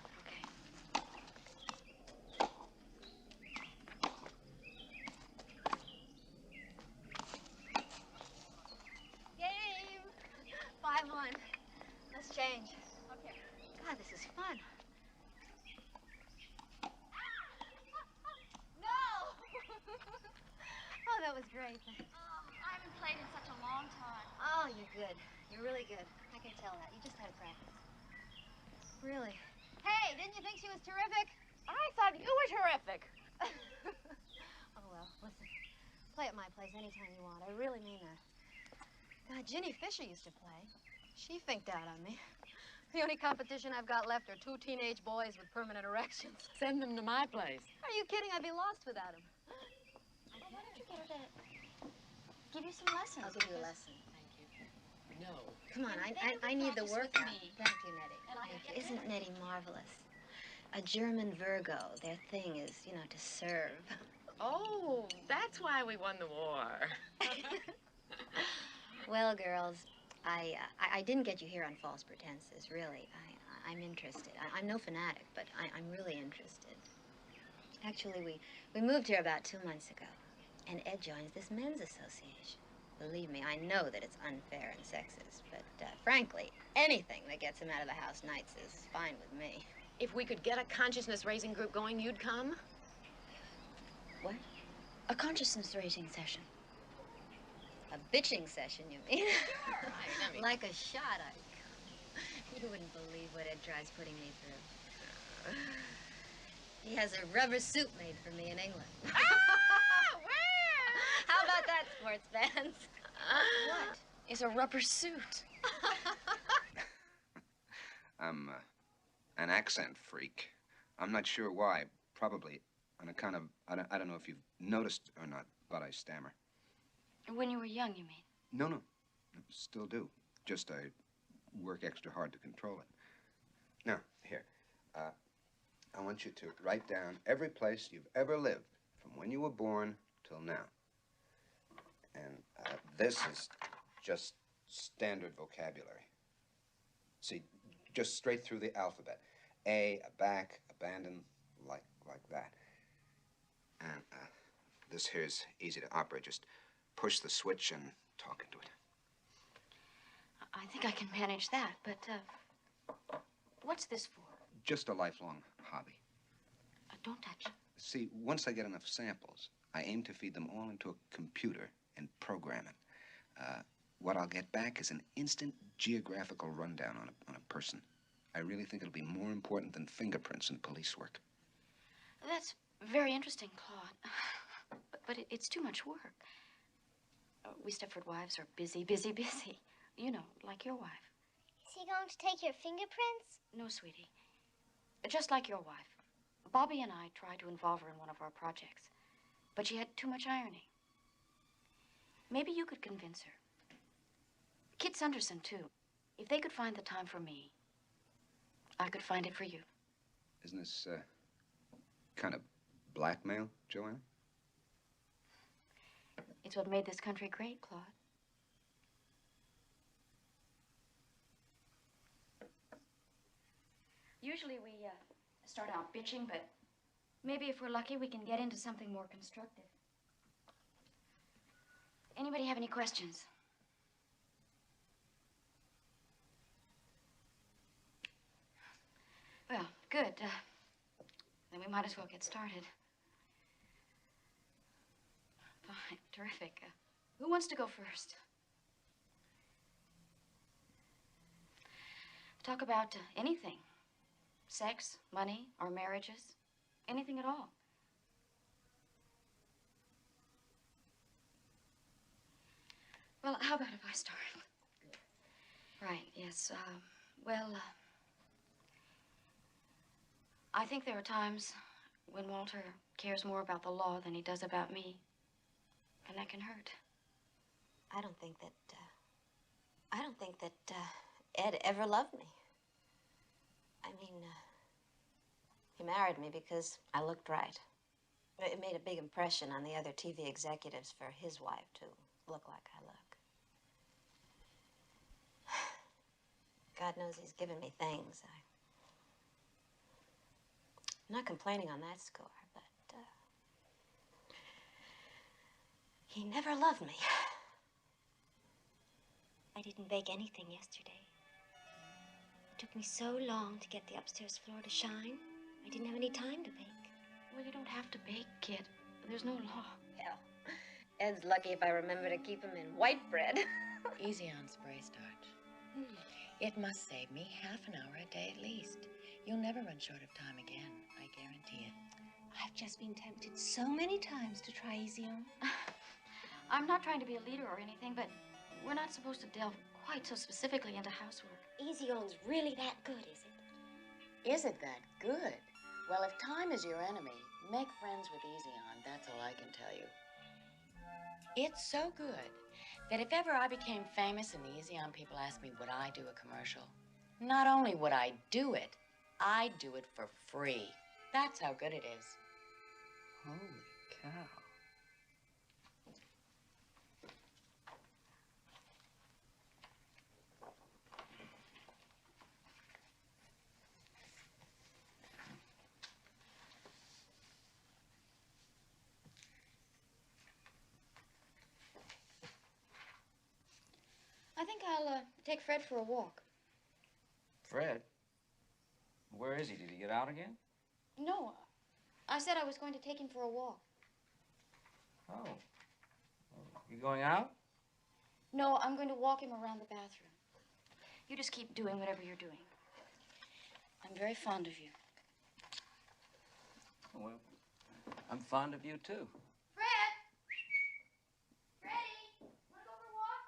[SPEAKER 7] Game! 5-1. Let's change. Okay. God, this is fun. Oh, that was great.
[SPEAKER 2] I haven't played in such a long time.
[SPEAKER 7] Oh, you're good. You're really good. I can tell that. You just had practice. Really? Hey, didn't you think she was terrific?
[SPEAKER 13] I thought you were terrific.
[SPEAKER 7] Oh, well, listen. Play at my place anytime you want. I really mean that. God, Ginny Fisher used to play. She finked out on me. The only competition I've got left are 2 teenage boys with permanent erections.
[SPEAKER 13] Send them to my place.
[SPEAKER 7] Are you kidding? I'd be lost without them.
[SPEAKER 2] Well, why don't you get her to give you some lessons?
[SPEAKER 7] I'll give you a lesson.
[SPEAKER 13] Thank you. No.
[SPEAKER 7] Come on, I need the workout. Thank you, Nettie. Thank you. Isn't Nettie marvelous? A German Virgo. Their thing is, you know, to serve.
[SPEAKER 13] Oh, that's why we won the war.
[SPEAKER 7] Well, girls, I didn't get you here on false pretenses, really. I'm interested. I'm no fanatic, but I'm really interested. Actually, we moved here about 2 months ago, and Ed joins this men's association.
[SPEAKER 6] Believe me, I know that it's unfair and sexist, but frankly, anything that gets him out of the house nights is fine with me.
[SPEAKER 21] If we could get a consciousness-raising group going, you'd come?
[SPEAKER 6] What?
[SPEAKER 2] A consciousness-raising session.
[SPEAKER 6] A bitching session, you mean?
[SPEAKER 21] I mean...
[SPEAKER 6] Like a shot, I'd come. You wouldn't believe what Ed tries putting me through. He has a rubber suit made for me in England.
[SPEAKER 21] Where?
[SPEAKER 6] How about that, sports fans?
[SPEAKER 2] What is a rubber suit?
[SPEAKER 15] I'm an accent freak. I'm not sure why. Probably on account of, I don't know if you've noticed or not, but I stammer.
[SPEAKER 2] When you were young, you mean?
[SPEAKER 15] No, no. I still do. Just I work extra hard to control it. Now, here. I want you to write down every place you've ever lived, from when you were born till now. And this is just standard vocabulary. See, just straight through the alphabet. A back, abandon, like that. And this here's easy to operate. Just push the switch and talk into it.
[SPEAKER 2] I think I can manage that, but what's this for?
[SPEAKER 15] Just a lifelong hobby.
[SPEAKER 2] Don't touch it.
[SPEAKER 15] See, once I get enough samples, I aim to feed them all into a computer and program it. What I'll get back is an instant geographical rundown on a person. I really think it'll be more important than fingerprints in police work.
[SPEAKER 2] That's very interesting, Claude. But it's too much work. We Stepford Wives are busy, busy, busy. You know, like your wife.
[SPEAKER 12] Is he going to take your fingerprints?
[SPEAKER 2] No, sweetie. Just like your wife. Bobby and I tried to involve her in one of our projects, but she had too much irony. Maybe you could convince her. Kit Sunderson, too. If they could find the time for me, I could find it for you.
[SPEAKER 15] Isn't this kind of blackmail, Joanna?
[SPEAKER 2] It's what made this country great, Claude. Usually we start out bitching, but maybe if we're lucky, we can get into something more constructive. Anybody have any questions? Well, good. Then we might as well get started. Fine, terrific. Who wants to go first? Talk about anything. Sex, money, our marriages, anything at all. Well, how about if I start? Right, yes. I think there are times when Walter cares more about the law than he does about me. And that can hurt.
[SPEAKER 6] I don't think that Ed ever loved me. I mean, he married me because I looked right. It made a big impression on the other TV executives for his wife to look like I look. God knows he's given me things. I'm not complaining on that score, but he never loved me.
[SPEAKER 12] I didn't bake anything yesterday. It took me so long to get the upstairs floor to shine. I didn't have any time to bake.
[SPEAKER 2] Well, you don't have to bake, kid. There's no law.
[SPEAKER 6] Hell, Ed's lucky if I remember to keep him in white bread.
[SPEAKER 20] Easy on spray starch. It must save me half an hour a day at least. You'll never run short of time again, I guarantee it.
[SPEAKER 11] I've just been tempted so many times to try Easy On.
[SPEAKER 2] I'm not trying to be a leader or anything, but we're not supposed to delve quite so specifically into housework.
[SPEAKER 11] Easy On's really that good, is it?
[SPEAKER 20] Is it that good? Well, if time is your enemy, make friends with Easy On. That's all I can tell you. It's so good that if ever I became famous and the Easy On people asked me would I do a commercial, not only would I do it, I'd do it for free. That's how good it is.
[SPEAKER 15] Holy cow.
[SPEAKER 2] think I'll take Fred for a walk.
[SPEAKER 17] Fred? Where is he? Did he get out again?
[SPEAKER 2] No, I said I was going to take him for a walk.
[SPEAKER 17] Oh. You going out?
[SPEAKER 2] No, I'm going to walk him around the bathroom. You just keep doing whatever you're doing. I'm very fond of you.
[SPEAKER 17] Well, I'm fond of you, too.
[SPEAKER 2] Fred! Freddie! Want to go for a walk?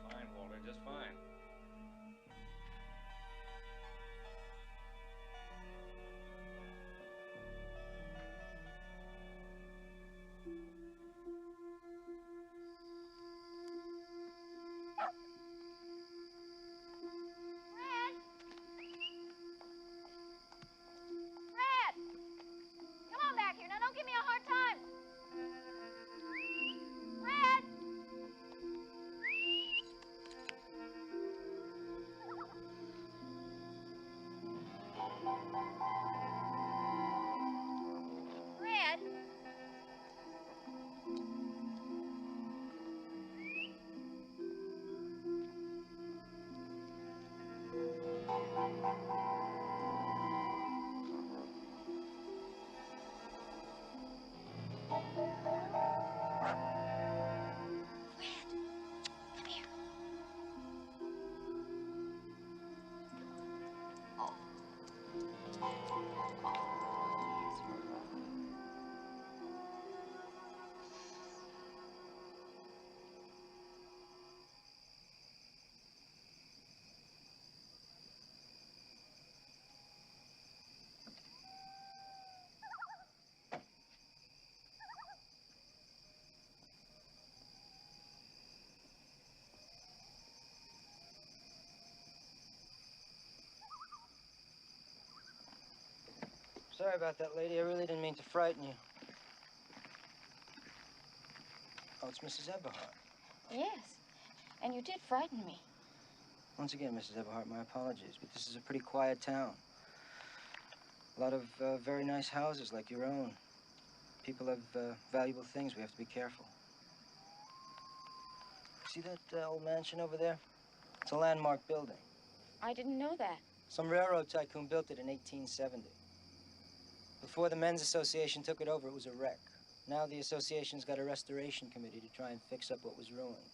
[SPEAKER 17] Fine, Walter, just fine.
[SPEAKER 2] Fred! Come on back here. Now, don't give me a hard time. Fred! Fred! Come here. Oh.
[SPEAKER 8] Sorry about that, lady. I really didn't mean to frighten you. Oh, it's Mrs. Eberhart.
[SPEAKER 2] Yes, and you did frighten me.
[SPEAKER 8] Once again, Mrs. Eberhart, my apologies, but this is a pretty quiet town. A lot of very nice houses like your own. People have valuable things. We have to be careful. See that old mansion over there? It's a landmark building.
[SPEAKER 2] I didn't know that.
[SPEAKER 8] Some railroad tycoon built it in 1870. Before the Men's Association took it over, it was a wreck. Now the association's got a restoration committee to try and fix up what was ruined.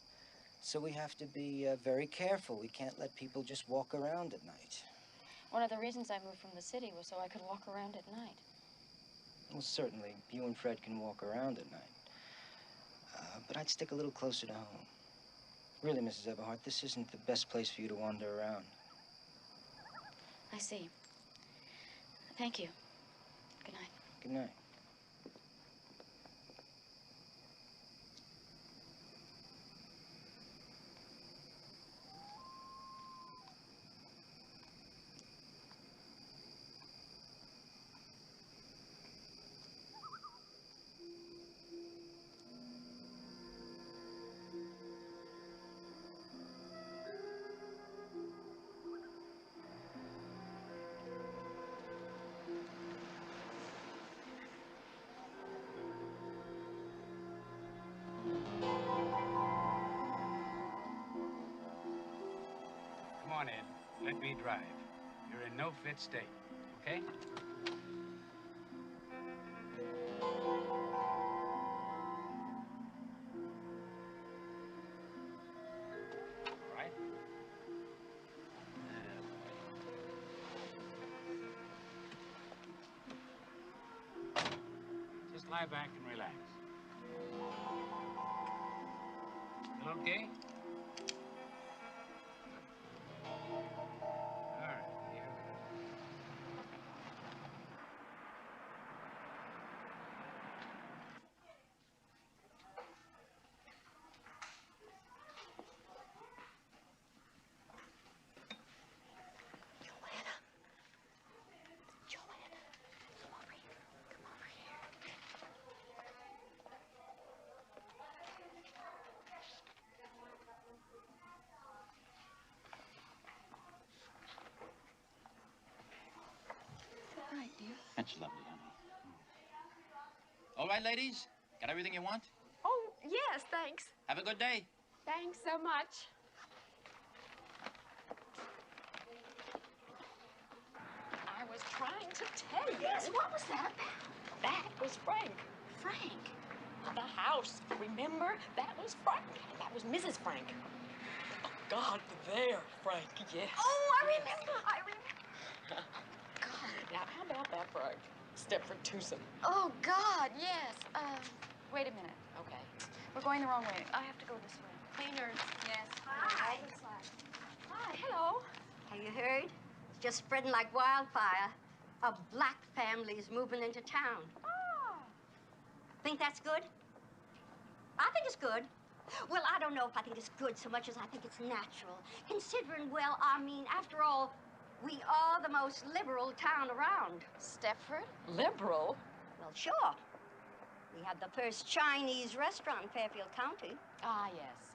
[SPEAKER 8] So we have to be very careful. We can't let people just walk around at night.
[SPEAKER 2] One of the reasons I moved from the city was so I could walk around at night.
[SPEAKER 8] Well, certainly, you and Fred can walk around at night. But I'd stick a little closer to home. Really, Mrs. Eberhart, this isn't the best place for you to wander around.
[SPEAKER 2] I see. Thank you. Good night.
[SPEAKER 8] Good night.
[SPEAKER 9] Come on, Ed. Let me drive. You're in no fit state, okay? All right. lie back and relax. Feel okay? All right, here we go.
[SPEAKER 2] Right, dear.
[SPEAKER 1] That's lovely, honey. All right, ladies? Got everything you want?
[SPEAKER 21] Oh, yes, thanks.
[SPEAKER 1] Have a good day.
[SPEAKER 21] Thanks so much. I was trying to tell you.
[SPEAKER 2] Yes, what was that about?
[SPEAKER 21] That was Frank.
[SPEAKER 2] Frank?
[SPEAKER 21] The house. Remember? That was Frank. And that was Mrs. Frank. Oh, God, there, Frank, yes.
[SPEAKER 2] Oh, I remember.
[SPEAKER 21] God. Now, how about that, Frank? Stepford twosome.
[SPEAKER 2] Oh, God, yes. Wait a minute.
[SPEAKER 21] Okay.
[SPEAKER 2] We're going the wrong way. I have to go this way.
[SPEAKER 21] Cleaners.
[SPEAKER 2] Yes.
[SPEAKER 4] Hi.
[SPEAKER 21] Hi, hello.
[SPEAKER 4] Have you heard? It's just spreading like wildfire. A black family's moving into town.
[SPEAKER 21] Oh.
[SPEAKER 4] Think that's good? I think it's good. Well, I don't know if I think it's good so much as I think it's natural. Considering, well, I mean, after all, we are the most liberal town around.
[SPEAKER 2] Stepford?
[SPEAKER 21] Liberal?
[SPEAKER 4] Well, sure. We had the first Chinese restaurant in Fairfield County.
[SPEAKER 21] Ah, yes.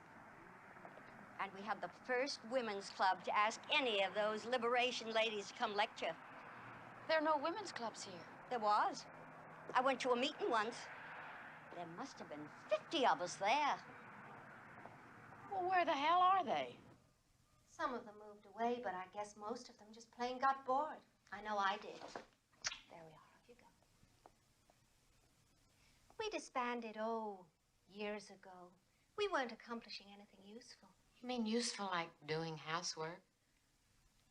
[SPEAKER 4] And we had the first women's club to ask any of those liberation ladies to come lecture.
[SPEAKER 2] There are no women's clubs here.
[SPEAKER 4] There was. I went to a meeting once. There must have been 50 of us there.
[SPEAKER 21] Well, where the hell are they?
[SPEAKER 7] Some of them moved away, but I guess most of them just plain got bored. I know I did. There we are. Off you go. We disbanded, years ago. We weren't accomplishing anything useful.
[SPEAKER 20] You mean useful like doing housework?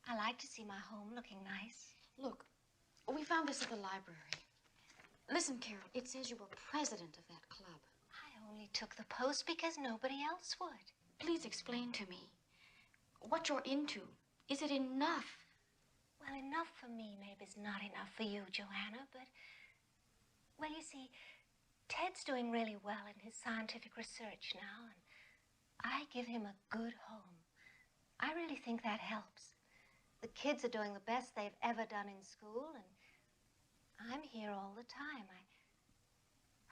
[SPEAKER 7] I like to see my home looking nice.
[SPEAKER 2] Look, we found this at the library. Listen, Carol, it says you were president of that club.
[SPEAKER 7] I only took the post because nobody else would.
[SPEAKER 2] Please explain to me what you're into. Is it enough?
[SPEAKER 7] Well, enough for me maybe is not enough for you, Joanna, but... Well, you see, Ted's doing really well in his scientific research now, and I give him a good home. I really think that helps. The kids are doing the best they've ever done in school, and I'm here all the time.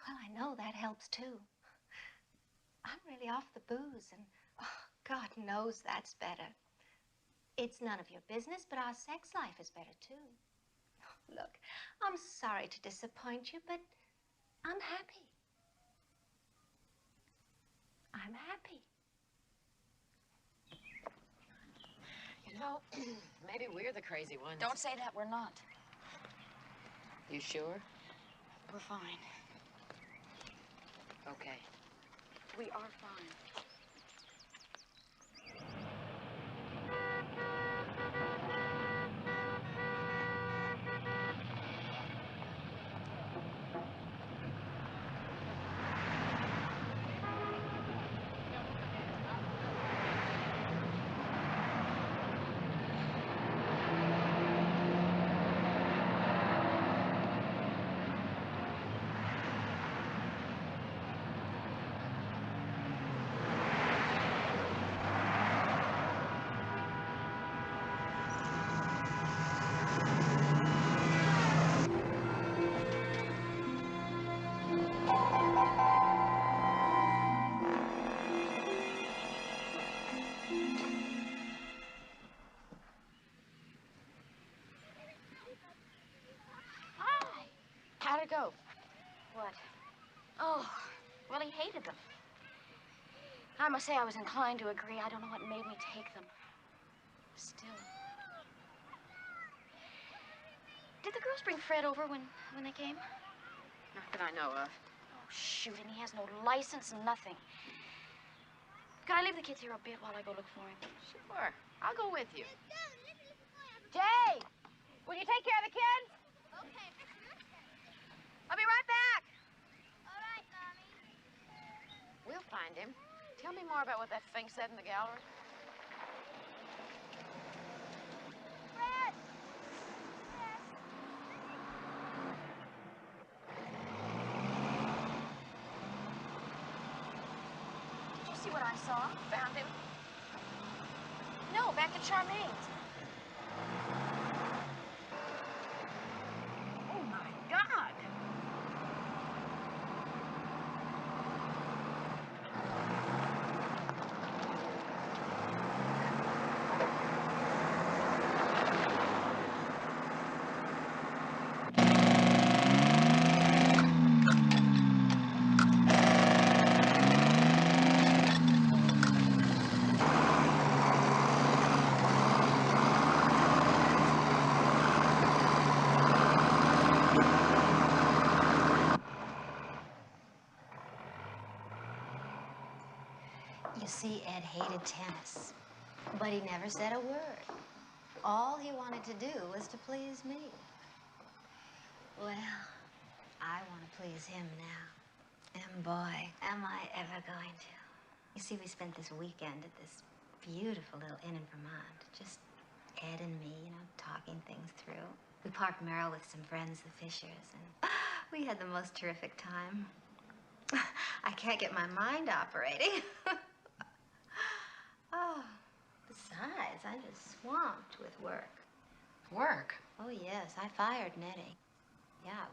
[SPEAKER 7] I know that helps, too. I'm really off the booze, and God knows that's better. It's none of your business, but our sex life is better, too. Look, I'm sorry to disappoint you, but I'm happy. I'm happy.
[SPEAKER 20] You know, maybe we're the crazy ones.
[SPEAKER 2] Don't say that, we're not.
[SPEAKER 20] You sure?
[SPEAKER 2] We're fine.
[SPEAKER 20] Okay.
[SPEAKER 2] We are fine. How'd it go?
[SPEAKER 7] What?
[SPEAKER 2] Oh, well, he hated them. I must say I was inclined to agree. I don't know what made me take them. Still. Did the girls bring Fred over when they came?
[SPEAKER 20] Not that I know of.
[SPEAKER 2] Oh, shoot, and he has no license, nothing. Can I leave the kids here a bit while I go look for him?
[SPEAKER 20] Sure. I'll go with you.
[SPEAKER 21] Jay! Will you take care of the kids?
[SPEAKER 22] Okay.
[SPEAKER 21] I'll be right back. find him. Tell me more about what that thing said in the gallery.
[SPEAKER 4] Fred!
[SPEAKER 2] Did you see what I saw?
[SPEAKER 21] Found him?
[SPEAKER 2] No, back at Charmaine's.
[SPEAKER 21] Oh, my God!
[SPEAKER 6] You see, Ed hated tennis, but he never said a word. All he wanted to do was to please me. Well, I want to please him now. And boy, am I ever going to. You see, we spent this weekend at this beautiful little inn in Vermont. Just Ed and me, you know, talking things through. We parked Merrill with some friends, the Fishers, and we had the most terrific time. I can't get my mind operating. Oh, besides, I'm just swamped with work.
[SPEAKER 21] Work?
[SPEAKER 6] Oh, yes, I fired Nettie. Yeah,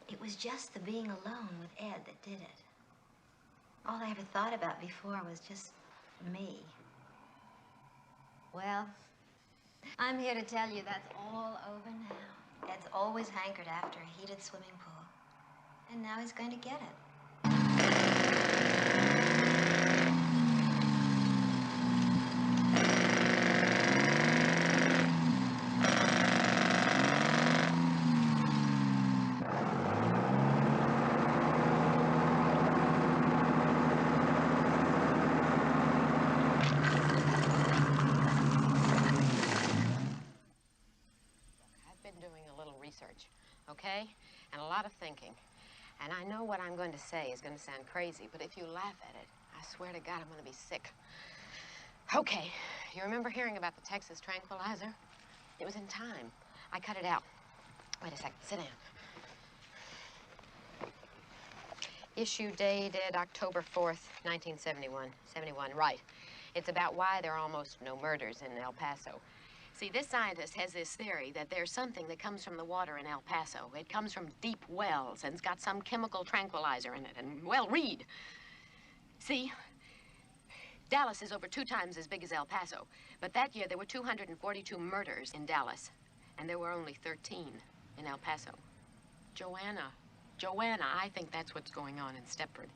[SPEAKER 6] it was just the being alone with Ed that did it. All I ever thought about before was just me. Well, I'm here to tell you that's all over now. Ed's always hankered after a heated swimming pool, and now he's going to get it.
[SPEAKER 21] Okay? And a lot of thinking. And I know what I'm going to say is going to sound crazy, but if you laugh at it, I swear to God I'm going to be sick. Okay, you remember hearing about the Texas tranquilizer? It was in Time. I cut it out. Wait a second, sit down. Issue dated October 4th, 1971. 71, right. It's about why there are almost no murders in El Paso. See, this scientist has this theory that there's something that comes from the water in El Paso. It comes from deep wells, and it's got some chemical tranquilizer in it. And, well, read. See, Dallas is over 2 times as big as El Paso. But that year, there were 242 murders in Dallas, and there were only 13 in El Paso. Joanna, I think that's what's going on in Stepford.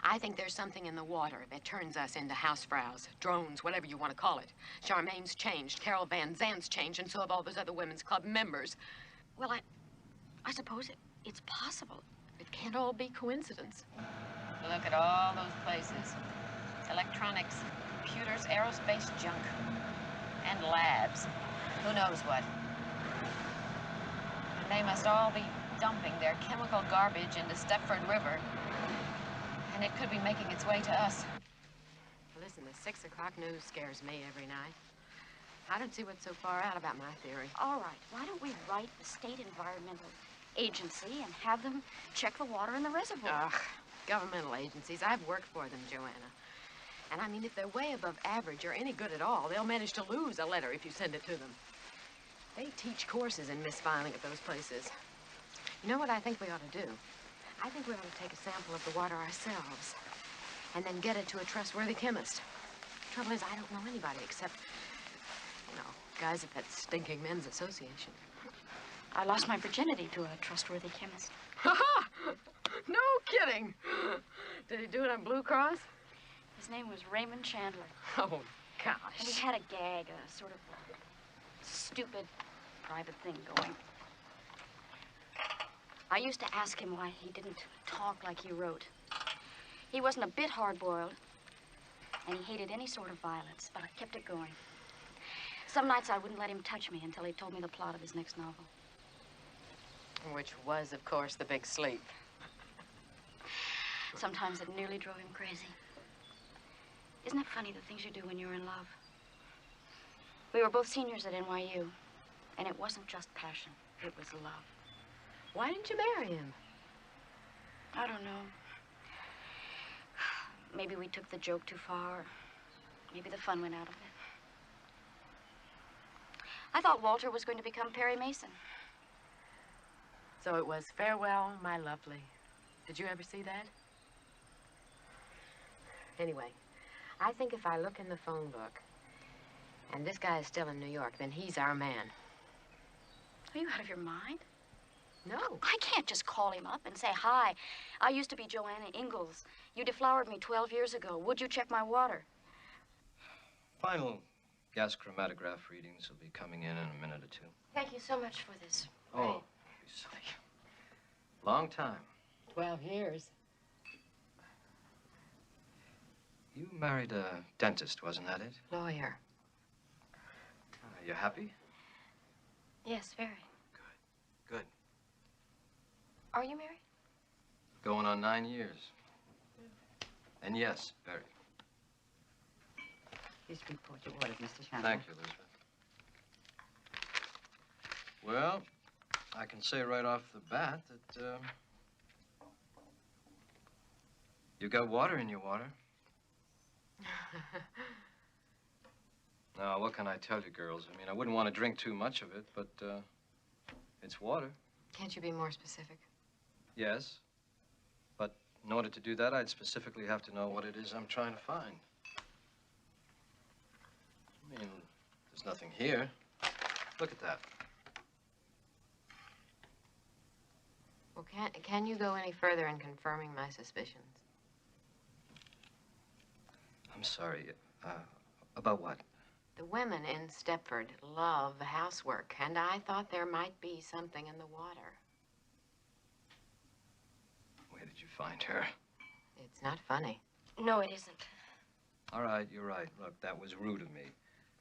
[SPEAKER 21] I think there's something in the water that turns us into housefrows, drones, whatever you want to call it. Charmaine's changed, Carol Van Zant's changed, and so have all those other women's club members. Well, I suppose it's possible. It can't all be coincidence. Look at all those places. Electronics, computers, aerospace junk, and labs. Who knows what? And they must all be dumping their chemical garbage into Stepford River. And it could be making its way to us. Listen, the 6 o'clock news scares me every night. I don't see what's so far out about my theory.
[SPEAKER 2] All right, why don't we write the State Environmental Agency and have them check the water in the reservoir?
[SPEAKER 21] Ugh, governmental agencies. I've worked for them, Joanna. And I mean, if they're way above average or any good at all, they'll manage to lose a letter if you send it to them. They teach courses in misfiling at those places. You know what I think we ought to do? I think we ought to take a sample of the water ourselves and then get it to a trustworthy chemist. The trouble is, I don't know anybody except, you know, guys at that stinking men's association.
[SPEAKER 2] I lost my virginity to a trustworthy chemist.
[SPEAKER 21] Ha-ha! No kidding! Did he do it on Blue Cross?
[SPEAKER 2] His name was Raymond Chandler.
[SPEAKER 21] Oh, gosh.
[SPEAKER 2] And he had a gag, a sort of stupid private thing going. I used to ask him why he didn't talk like he wrote. He wasn't a bit hard-boiled, and he hated any sort of violence, but I kept it going. Some nights I wouldn't let him touch me until he told me the plot of his next novel.
[SPEAKER 21] Which was, of course, The Big Sleep.
[SPEAKER 2] Sometimes it nearly drove him crazy. Isn't it funny the things you do when you're in love? We were both seniors at NYU, and it wasn't just passion. It was love.
[SPEAKER 21] Why didn't you marry him?
[SPEAKER 2] I don't know. Maybe we took the joke too far. Maybe the fun went out of it. I thought Walter was going to become Perry Mason.
[SPEAKER 21] So it was farewell, my lovely. Did you ever see that? Anyway, I think if I look in the phone book, and this guy is still in New York, then he's our man.
[SPEAKER 2] Are you out of your mind?
[SPEAKER 21] No.
[SPEAKER 2] I can't just call him up and say, hi, I used to be Joanna Ingalls. You deflowered me 12 years ago. Would you check my water?
[SPEAKER 10] Final gas chromatograph readings will be coming in a minute or two.
[SPEAKER 2] Thank you so much for this.
[SPEAKER 10] Oh, don't be silly. Long time.
[SPEAKER 21] 12 years.
[SPEAKER 10] You married a dentist, wasn't that it?
[SPEAKER 21] Lawyer.
[SPEAKER 10] You happy?
[SPEAKER 2] Yes, very.
[SPEAKER 10] Good.
[SPEAKER 2] Are you married?
[SPEAKER 10] Going on 9 years. And yes, very.
[SPEAKER 19] Please report your orders, Mr. Chandler.
[SPEAKER 10] Thank you, Elizabeth. Well, I can say right off the bat that, you got water in your water. Now, what can I tell you, girls? I mean, I wouldn't want to drink too much of it, but, it's water.
[SPEAKER 21] Can't you be more specific?
[SPEAKER 10] Yes. But in order to do that, I'd specifically have to know what it is I'm trying to find. I mean, there's nothing here. Look at that.
[SPEAKER 21] Well, can you go any further in confirming my suspicions?
[SPEAKER 10] I'm sorry. About what?
[SPEAKER 21] The women in Stepford love housework, and I thought there might be something in the water.
[SPEAKER 10] Where did you find her?
[SPEAKER 21] It's not funny.
[SPEAKER 2] No, it isn't.
[SPEAKER 10] All right, you're right. Look, that was rude of me.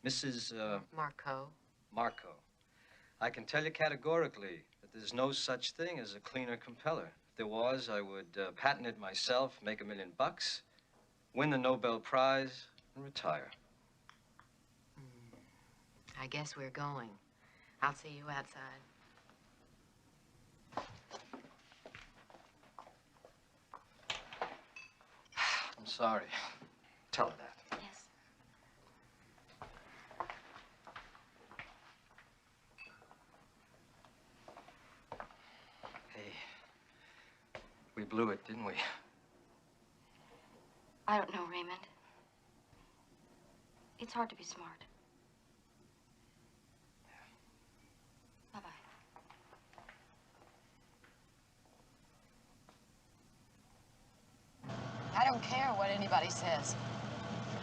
[SPEAKER 10] Mrs.
[SPEAKER 21] Marco.
[SPEAKER 10] Marco. I can tell you categorically that there's no such thing as a cleaner compeller. If there was, I would patent it myself, make $1 million, win the Nobel Prize, and retire.
[SPEAKER 21] I guess we're going. I'll see you outside.
[SPEAKER 10] I'm sorry. Tell her that.
[SPEAKER 2] Yes.
[SPEAKER 10] Hey, we blew it, didn't we?
[SPEAKER 2] I don't know, Raymond. It's hard to be smart. Bye-bye.
[SPEAKER 21] I don't care what anybody says.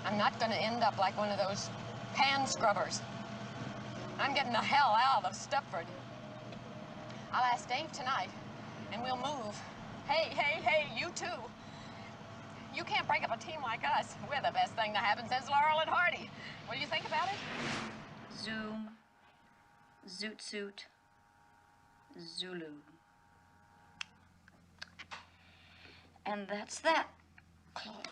[SPEAKER 21] I'm not going to end up like one of those pan scrubbers. I'm getting the hell out of Stepford. I'll ask Dave tonight, and we'll move. Hey, you too. You can't break up a team like us. We're the best thing to happen since Laurel and Hardy. What do you think about it?
[SPEAKER 2] Zoom, Zoot Suit, Zulu. And that's that, Claude.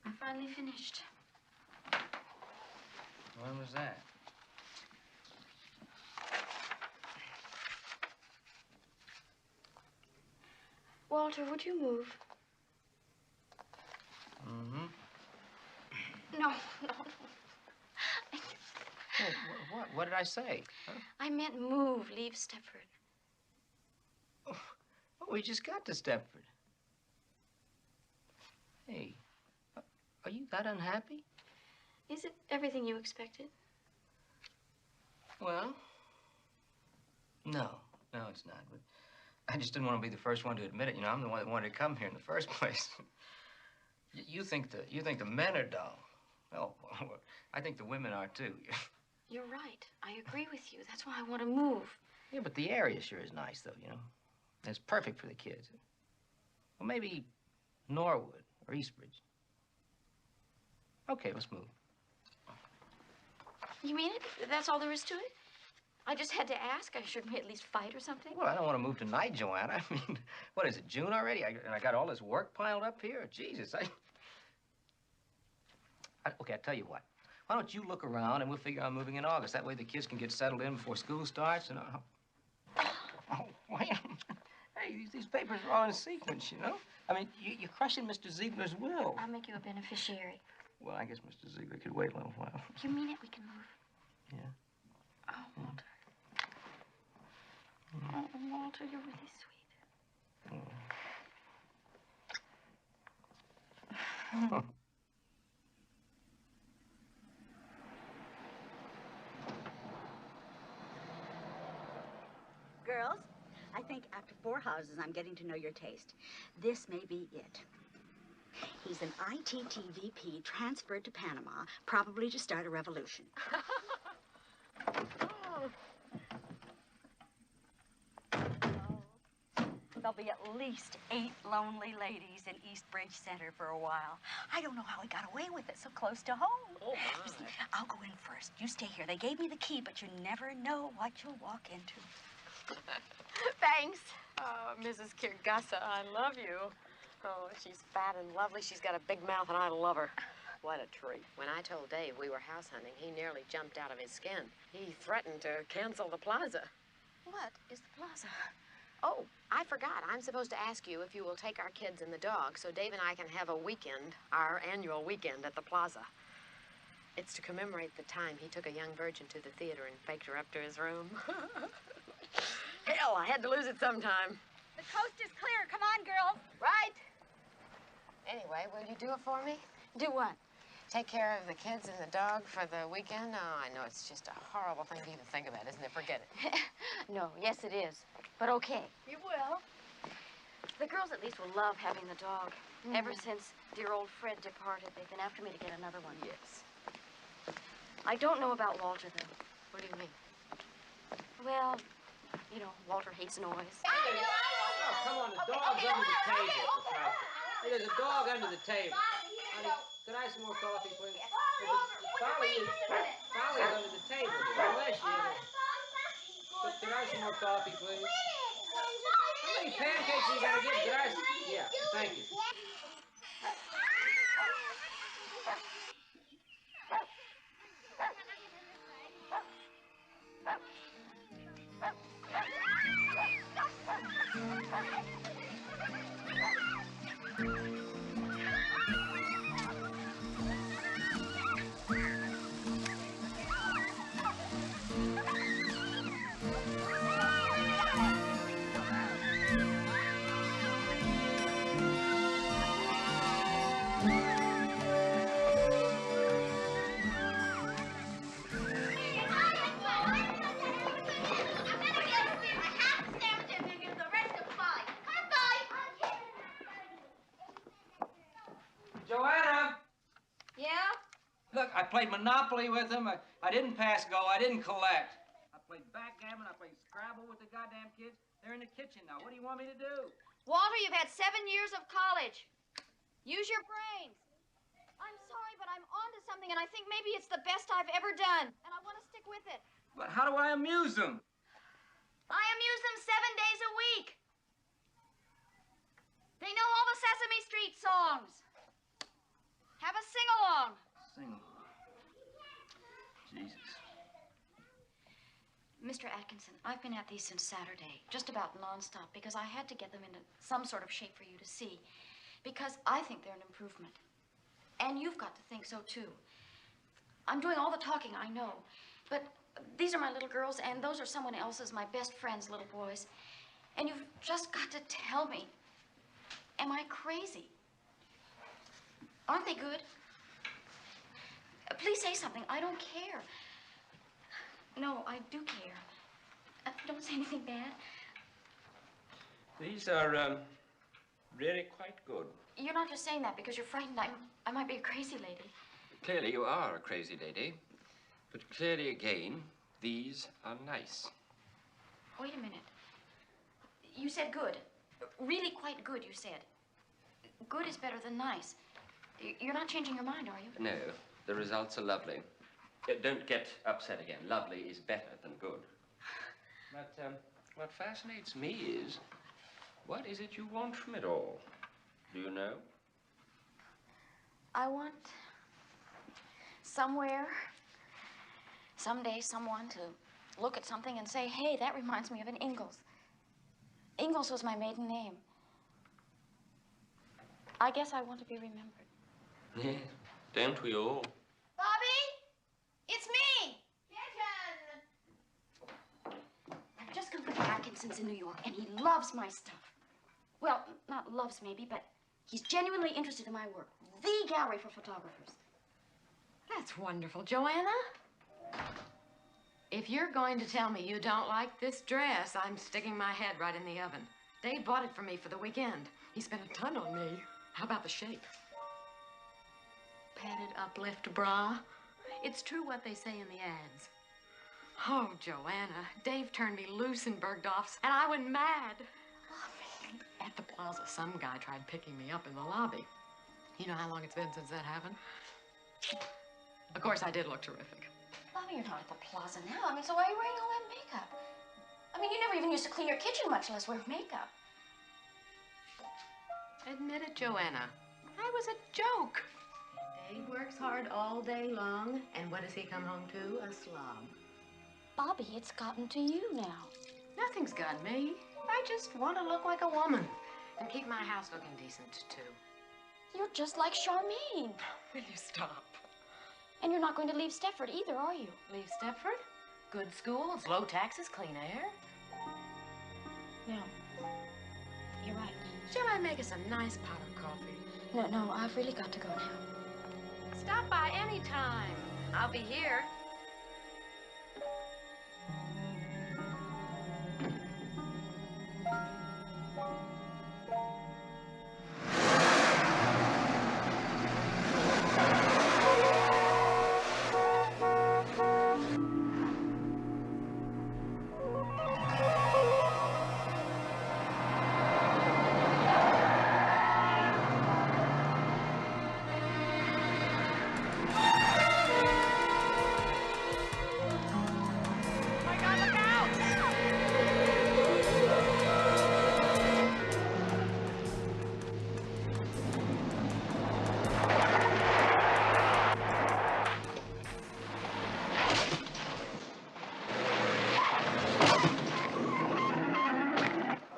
[SPEAKER 2] I finally finished.
[SPEAKER 5] When was that?
[SPEAKER 2] Walter, would you move?
[SPEAKER 5] Mm-hmm.
[SPEAKER 2] No.
[SPEAKER 5] Oh, what did I say? Huh?
[SPEAKER 2] I meant move, leave Stepford.
[SPEAKER 5] Oh, we just got to Stepford. Hey, are you that unhappy?
[SPEAKER 2] Is it everything you expected?
[SPEAKER 5] Well, no, it's not. But I just didn't want to be the first one to admit it. You know, I'm the one that wanted to come here in the first place. You think the men are dull. Well, I think the women are, too.
[SPEAKER 2] You're right. I agree with you. That's why I want to move.
[SPEAKER 5] Yeah, but the area sure is nice, though, you know. It's perfect for the kids. Well, maybe Norwood or Eastbridge. Okay, let's move.
[SPEAKER 2] You mean it? That's all there is to it? I just had to ask. I shouldn't we at least fight or something?
[SPEAKER 5] Well, I don't want to move tonight, Joanna. I mean, what is it, June already? And I got all this work piled up here? Jesus, okay, I'll tell you what. Why don't you look around and we'll figure out moving in August. That way the kids can get settled in before school starts and... Oh, well, hey, these papers are all in sequence, you know? I mean, you're crushing Mr. Ziegler's will.
[SPEAKER 2] I'll make you a beneficiary.
[SPEAKER 5] Well, I guess Mr. Ziegler could wait a little while.
[SPEAKER 2] You mean it? We can move?
[SPEAKER 5] Yeah.
[SPEAKER 2] Oh, Walter. Oh, Walter, you're really sweet.
[SPEAKER 5] Oh.
[SPEAKER 14] Girls, I think after 4 houses, I'm getting to know your taste. This may be it. He's an ITTVP transferred to Panama, probably to start a revolution. There'll be at least 8 lonely ladies in Eastbridge Center for a while. I don't know how he got away with it so close to home.
[SPEAKER 5] Oh, my.
[SPEAKER 14] See, I'll go in first. You stay here. They gave me the key, but you never know what you'll walk into.
[SPEAKER 21] Thanks. Oh, Mrs. Kirgasa, I love you. Oh, she's fat and lovely. She's got a big mouth, and I love her. What a treat. When I told Dave we were house hunting, he nearly jumped out of his skin. He threatened to cancel the plaza.
[SPEAKER 2] What is the plaza?
[SPEAKER 21] Oh, I forgot. I'm supposed to ask you if you will take our kids and the dog so Dave and I can have a weekend, our annual weekend at the plaza. It's to commemorate the time he took a young virgin to the theater and faked her up to his room. Hell, I had to lose it sometime.
[SPEAKER 14] The coast is clear. Come on, girls.
[SPEAKER 21] Right. Anyway, will you do it for me?
[SPEAKER 2] Do what?
[SPEAKER 21] Take care of the kids and the dog for the weekend? Oh, I know it's just a horrible thing to even think about, isn't it? Forget it.
[SPEAKER 2] No, yes, it is. But okay.
[SPEAKER 21] You will.
[SPEAKER 2] The girls at least will love having the dog. Ever since dear old Fred departed, they've been after me to get another one.
[SPEAKER 21] Yes.
[SPEAKER 2] I don't know about Walter, though.
[SPEAKER 21] What do you mean?
[SPEAKER 2] Well, you know, Walter hates noise.
[SPEAKER 5] Oh, come on, the dog's under the table. Hey, there's a dog under the table. Honey, could I have some more coffee, please? Folly's under the table. Bless you. Could I have some more coffee, please? How many pancakes are you gonna get? Yeah, thank you. Joanna!
[SPEAKER 2] Yeah?
[SPEAKER 5] Look, I played Monopoly with them. I didn't pass go. I didn't collect. I played backgammon. I played Scrabble with the goddamn kids. They're in the kitchen now. What do you want me to do?
[SPEAKER 2] Walter, you've had 7 years of college. Use your brains. I'm sorry, but I'm onto something, and I think maybe it's the best I've ever done. And I want to stick with it.
[SPEAKER 5] But how do I amuse them?
[SPEAKER 2] I amuse them 7 days a week. They know all the Sesame Street songs. Have a sing-along.
[SPEAKER 5] Sing-along. Jesus.
[SPEAKER 2] Mr. Atkinson, I've been at these since Saturday, just about nonstop, because I had to get them into some sort of shape for you to see. Because I think they're an improvement. And you've got to think so, too. I'm doing all the talking, I know. But these are my little girls, and those are someone else's, my best friend's little boys. And you've just got to tell me, am I crazy? Aren't they good? Please say something. I don't care. No, I do care. Don't say anything bad.
[SPEAKER 18] These are, really quite good.
[SPEAKER 2] You're not just saying that because you're frightened I might be a crazy lady.
[SPEAKER 3] Clearly you are a crazy lady. But clearly again, these are nice.
[SPEAKER 2] Wait a minute. You said good. Really quite good, you said. Good is better than nice. You're not changing your mind, are you?
[SPEAKER 3] No, the results are lovely. Don't get upset again. Lovely is better than good. But what fascinates me is, what is it you want from it all? Do you know?
[SPEAKER 2] I want somewhere, someday, someone to look at something and say, hey, that reminds me of an Ingalls. Ingalls was my maiden name. I guess I want to be remembered.
[SPEAKER 3] Yes, don't we all?
[SPEAKER 2] Bobby, it's me. I've just come from Atkinson's in New York, and he loves my stuff. Well, not loves maybe, but he's genuinely interested in my work. The gallery for photographers.
[SPEAKER 21] That's wonderful, Joanna. If you're going to tell me you don't like this dress, I'm sticking my head right in the oven. Dave bought it for me for the weekend. He spent a ton on me. How about the shape? Padded uplift bra. It's true what they say in the ads. Oh, Joanna, Dave turned me loose in Bergdorf's, and I went mad. At the plaza, some guy tried picking me up in the lobby. You know how long it's been since that happened? Of course, I did look terrific.
[SPEAKER 2] Bobby, you're not at the plaza now. I mean, so why are you wearing all that makeup? I mean, you never even used to clean your kitchen, much less wear makeup.
[SPEAKER 21] Admit it, Joanna. I was a joke. Dave works hard all day long, and what does he come home to? A slob.
[SPEAKER 2] Bobby, it's gotten to you now.
[SPEAKER 21] Nothing's got me. I just want to look like a woman and keep my house looking decent, too.
[SPEAKER 2] You're just like Charmaine.
[SPEAKER 21] Will you stop?
[SPEAKER 2] And you're not going to leave Stepford either, are you?
[SPEAKER 21] Leave Stepford? Good schools, low taxes, clean air.
[SPEAKER 2] No. You're right.
[SPEAKER 21] Shall I make us a nice pot of coffee?
[SPEAKER 2] No, I've really got to go now.
[SPEAKER 21] Stop by any time. I'll be here.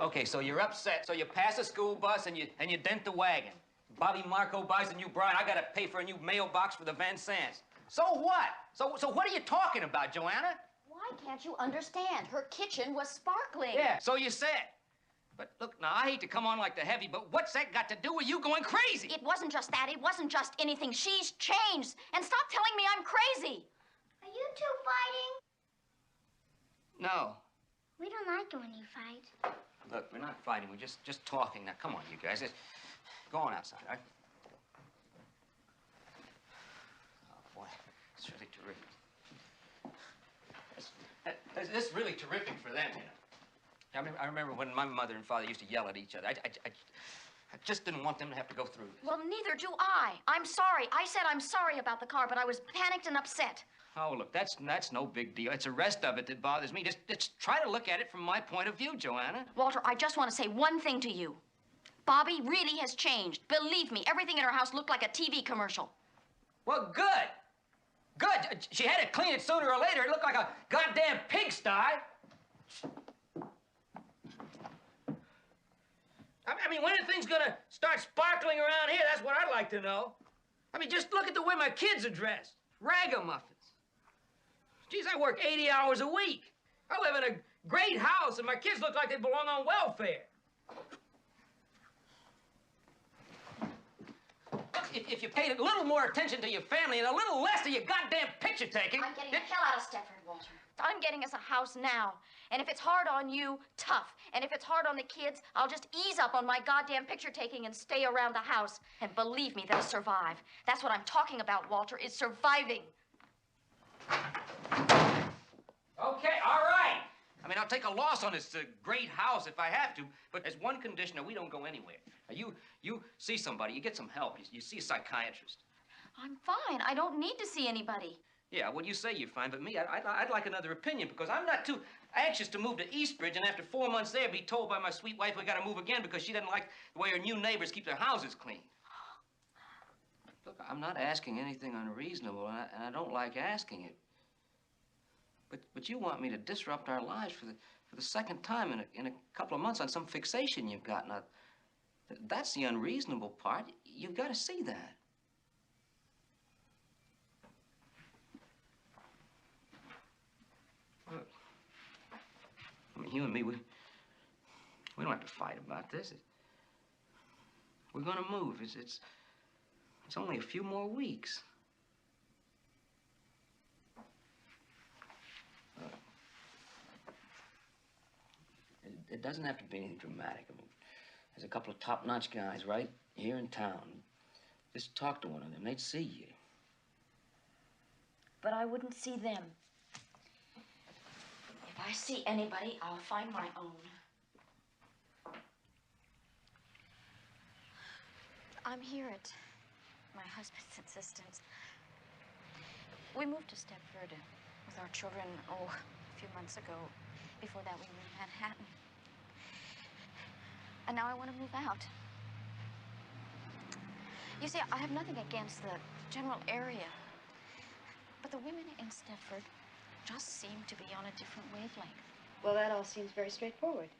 [SPEAKER 5] Okay, so you're upset. So you pass a school bus and you dent the wagon. Bobby Marco buys a new bra, and I gotta pay for a new mailbox for the Van Sands. So what? So what are you talking about, Joanna?
[SPEAKER 2] Why can't you understand? Her kitchen was sparkling.
[SPEAKER 5] Yeah, so you said. But look, now, I hate to come on like the heavy, but what's that got to do with you going crazy?
[SPEAKER 2] It wasn't just that. It wasn't just anything. She's changed. And stop telling me I'm crazy.
[SPEAKER 12] Are you two fighting?
[SPEAKER 5] No.
[SPEAKER 12] We don't like it when you fight.
[SPEAKER 5] Look, we're not fighting. We're just talking. Now, come on, you guys. Go on outside, all right? Oh, boy. It's really terrific. This is really terrific for them, you know. I remember when my mother and father used to yell at each other. I just didn't want them to have to go through this.
[SPEAKER 2] Well, neither do I. I'm sorry. I said I'm sorry about the car, but I was panicked and upset.
[SPEAKER 5] Oh, look, that's no big deal. It's the rest of it that bothers me. Just try to look at it from my point of view, Joanna.
[SPEAKER 2] Walter, I just want to say one thing to you. Bobby really has changed. Believe me, everything in her house looked like a TV commercial.
[SPEAKER 5] Well, good. Good. She had to clean it sooner or later. It looked like a goddamn pigsty. I mean, when are things gonna start sparkling around here? That's what I'd like to know. I mean, just look at the way my kids are dressed. Ragamuffins. Geez, I work 80 hours a week. I live in a great house, and my kids look like they belong on welfare. Look, if you paid a little more attention to your family and a little less to your goddamn picture taking...
[SPEAKER 2] I'm getting the hell out of Stepford, Walter. I'm getting us a house now. And if it's hard on you, tough. And if it's hard on the kids, I'll just ease up on my goddamn picture taking and stay around the house. And believe me, they'll survive. That's what I'm talking about, Walter, is surviving.
[SPEAKER 5] Okay, all right. I mean, I'll take a loss on this great house if I have to, but there's one condition, that we don't go anywhere. Now, you see somebody, you get some help, you see a psychiatrist.
[SPEAKER 2] I'm fine. I don't need to see anybody.
[SPEAKER 5] Yeah, well, you say you're fine, but me, I'd like another opinion, because I'm not too anxious to move to Eastbridge and after 4 months there be told by my sweet wife we gotta move again because she doesn't like the way her new neighbors keep their houses clean. Look, I'm not asking anything unreasonable, and I don't like asking it. But you want me to disrupt our lives for the second time in a couple of months on some fixation you've got. Now, that's the unreasonable part. You've got to see that. Look, I mean, you and me, we don't have to fight about this. We're gonna move. It's only a few more weeks. It doesn't have to be anything dramatic. I mean, there's a couple of top-notch guys right here in town. Just talk to one of them. They'd see you.
[SPEAKER 2] But I wouldn't see them. If I see anybody, I'll find my own. I'm here at my husband's insistence. We moved to Stepford with our children, a few months ago. Before that, we were in Manhattan. And now I want to move out. You see, I have nothing against the general area. But the women in Stepford just seem to be on a different wavelength.
[SPEAKER 6] Well, that all seems very straightforward.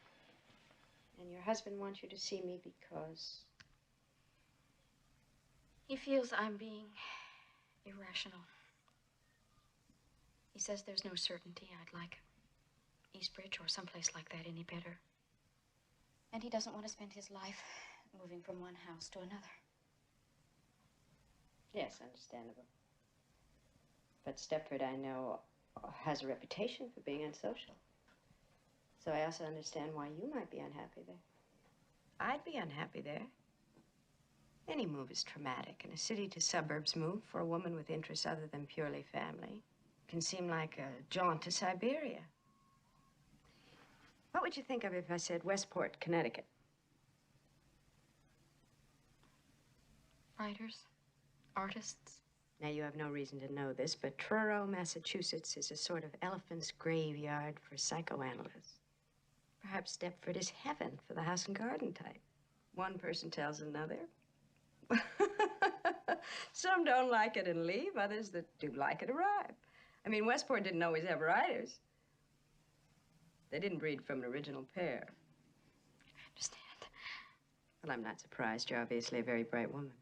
[SPEAKER 6] And your husband wants you to see me because...
[SPEAKER 2] He feels I'm being irrational. He says there's no certainty I'd like Eastbridge or someplace like that any better. And he doesn't want to spend his life moving from one house to another.
[SPEAKER 6] Yes, understandable. But Stepford, I know, has a reputation for being unsocial. So I also understand why you might be unhappy there. I'd be unhappy there. Any move is traumatic, and a city to suburbs move for a woman with interests other than purely family can seem like a jaunt to Siberia. What would you think of if I said Westport, Connecticut?
[SPEAKER 2] Writers, artists.
[SPEAKER 6] Now, you have no reason to know this, but Truro, Massachusetts is a sort of elephant's graveyard for psychoanalysts. Perhaps Stepford is heaven for the house and garden type. One person tells another. Some don't like it and leave, others that do like it arrive. I mean, Westport didn't always have writers. They didn't breed from an original pair.
[SPEAKER 2] I understand.
[SPEAKER 6] Well, I'm not surprised. You're obviously a very bright woman.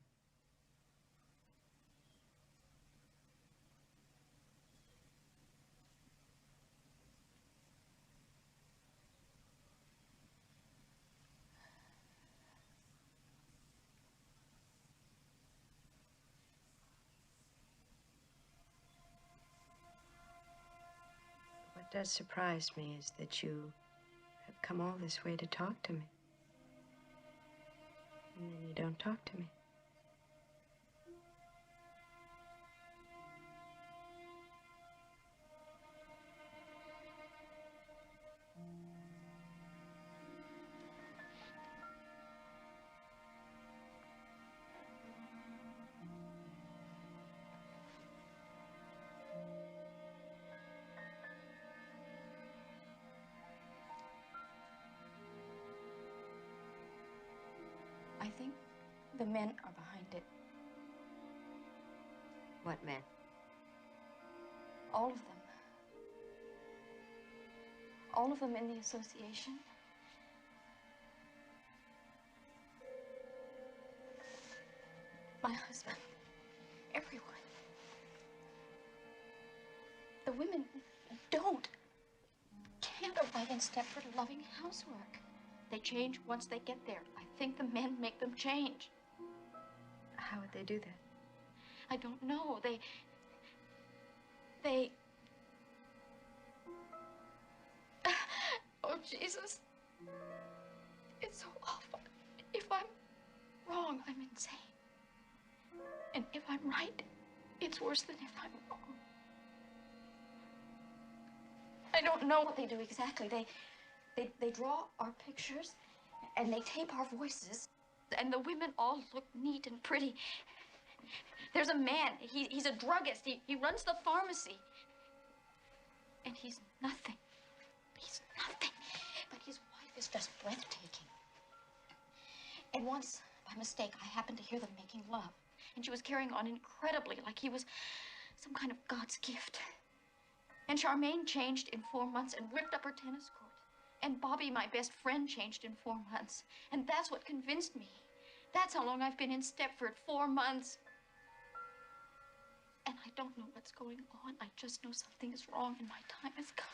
[SPEAKER 6] What does surprise me is that you have come all this way to talk to me. And then you don't talk to me.
[SPEAKER 2] I think the men are behind it.
[SPEAKER 6] What men?
[SPEAKER 2] All of them. All of them in the association. My husband. Everyone. The women can't arrive in Stepford loving housework. They change once they get there. I think the men make them change.
[SPEAKER 6] How would they do that?
[SPEAKER 2] I don't know. They Oh, Jesus. It's so awful. If I'm wrong, I'm insane. And if I'm right, it's worse than if I'm wrong. I don't know what they do exactly. They draw our pictures, and they tape our voices, and the women all look neat and pretty. There's a man. He's a druggist. He runs the pharmacy. And he's nothing. He's nothing. But his wife is just breathtaking. And once, by mistake, I happened to hear them making love. And she was carrying on incredibly, like he was some kind of God's gift. And Charmaine changed in 4 months and ripped up her tennis court. And Bobby, my best friend, changed in 4 months. And that's what convinced me. That's how long I've been in Stepford, 4 months. And I don't know what's going on. I just know something is wrong and my time is coming.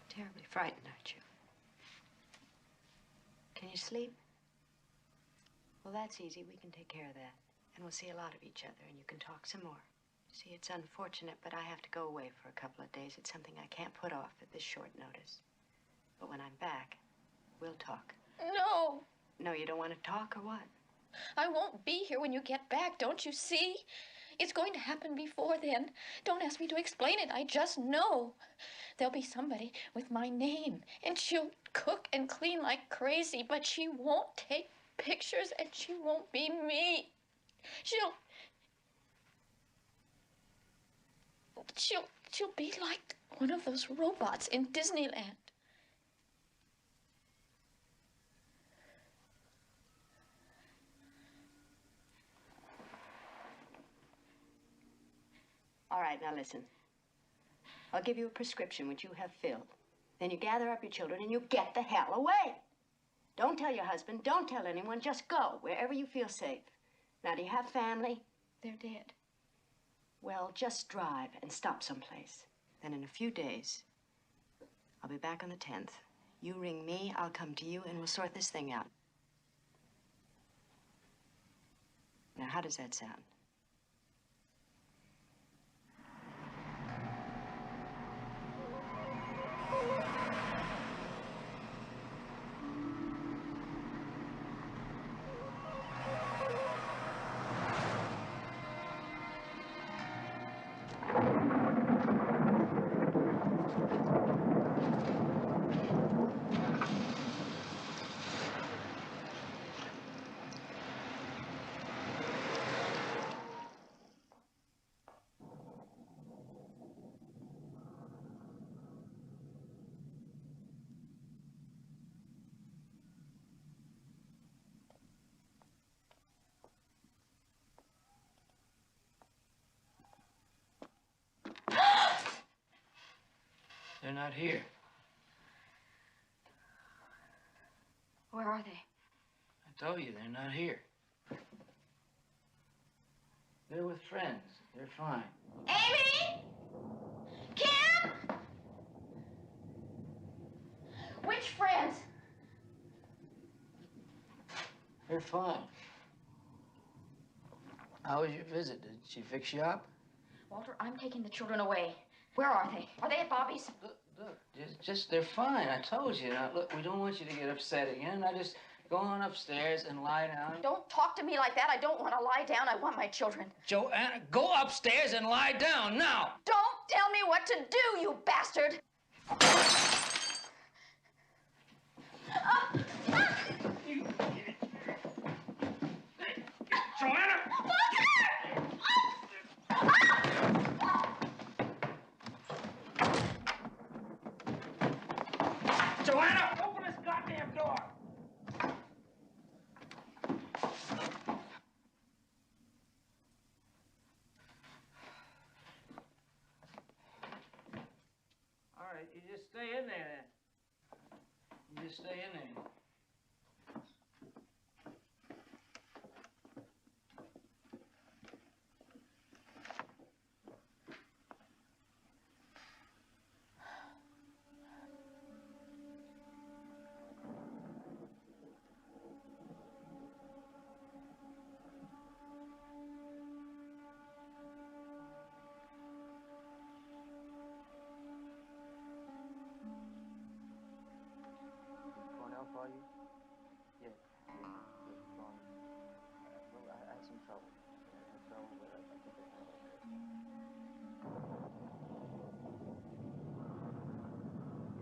[SPEAKER 6] Terribly frightened, aren't you? Can you sleep? Well, that's easy. We can take care of that. And we'll see a lot of each other, and you can talk some more. See, it's unfortunate, but I have to go away for a couple of days. It's something I can't put off at this short notice. But when I'm back, we'll talk.
[SPEAKER 2] No.
[SPEAKER 6] No, you don't want to talk, or what?
[SPEAKER 2] I won't be here when you get back, don't you see? It's going to happen before then. Don't ask me to explain it. I just know. There'll be somebody with my name, and she'll cook and clean like crazy, but she won't take pictures, and she won't be me. She'll be like one of those robots in Disneyland.
[SPEAKER 6] All right, now listen. I'll give you a prescription which you have filled. Then you gather up your children and you get the hell away. Don't tell your husband, don't tell anyone, just go wherever you feel safe. Now, do you have family?
[SPEAKER 2] They're dead.
[SPEAKER 6] Well, just drive and stop someplace. Then in a few days, I'll be back on the 10th. You ring me, I'll come to you, and we'll sort this thing out. Now, how does that sound?
[SPEAKER 5] They're not here.
[SPEAKER 2] Where are they?
[SPEAKER 5] I told you, they're not here. They're with friends. They're fine.
[SPEAKER 2] Amy? Kim? Which friends?
[SPEAKER 5] They're fine. How was your visit? Did she fix you up?
[SPEAKER 2] Walter, I'm taking the children away. Where are they? Are they at Bobby's?
[SPEAKER 5] Look, just they're fine. I told you. Now, look, we don't want you to get upset again. Now, just go on upstairs and lie down.
[SPEAKER 2] Don't talk to me like that. I don't want to lie down. I want my children.
[SPEAKER 5] Joanna, go upstairs and lie down now.
[SPEAKER 2] Don't tell me what to do, you bastard.
[SPEAKER 5] Joanna! Joanna, open this goddamn door! All right, you just stay in there then. You just stay in there.
[SPEAKER 8] are you? Yeah. Good. Long. Well, I had some trouble. I had trouble, but I think I got okay.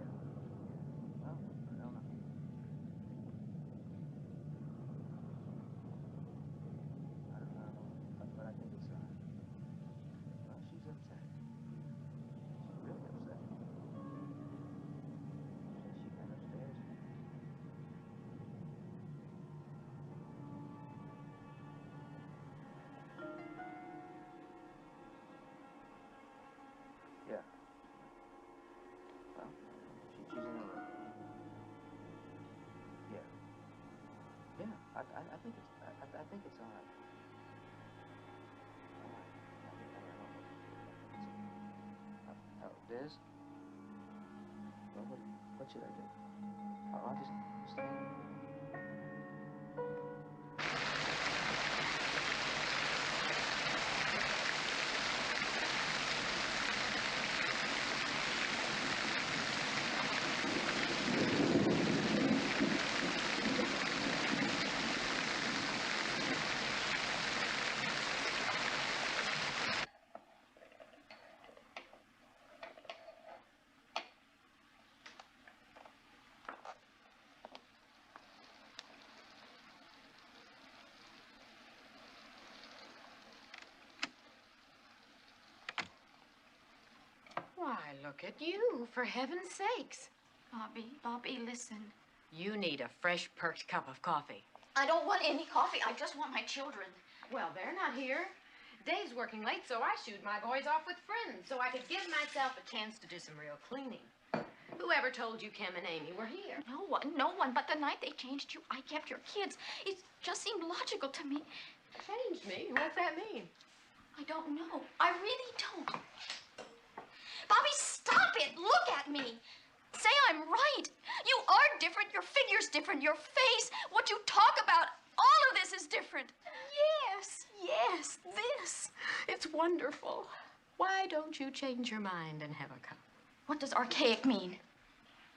[SPEAKER 8] Yeah. Well, I don't know. I don't know, but I think it's well, she's upset. She's really upset. She went upstairs. Yeah. Well, she's in the room. Yeah. Yeah. I think it's I think it's all right. All right. Oh, Liz? Well, what should I do? I'll just stand.
[SPEAKER 21] Why, look at you, for heaven's sakes.
[SPEAKER 2] Bobby, listen.
[SPEAKER 21] You need a fresh, perked cup of coffee.
[SPEAKER 2] I don't want any coffee. I just want my children.
[SPEAKER 21] Well, they're not here. Dave's working late, so I shooed my boys off with friends so I could give myself a chance to do some real cleaning. Whoever told you Kim and Amy were here?
[SPEAKER 2] No one. But the night they changed you, I kept your kids. It just seemed logical to me.
[SPEAKER 21] Changed me? What's that mean?
[SPEAKER 2] I don't know. I really don't. Bobby, stop it. Look at me. Say I'm right. You are different. Your figure's different. Your face, what you talk about, all of this is different.
[SPEAKER 21] Yes, this. It's wonderful. Why don't you change your mind and have a cup?
[SPEAKER 2] What does archaic mean?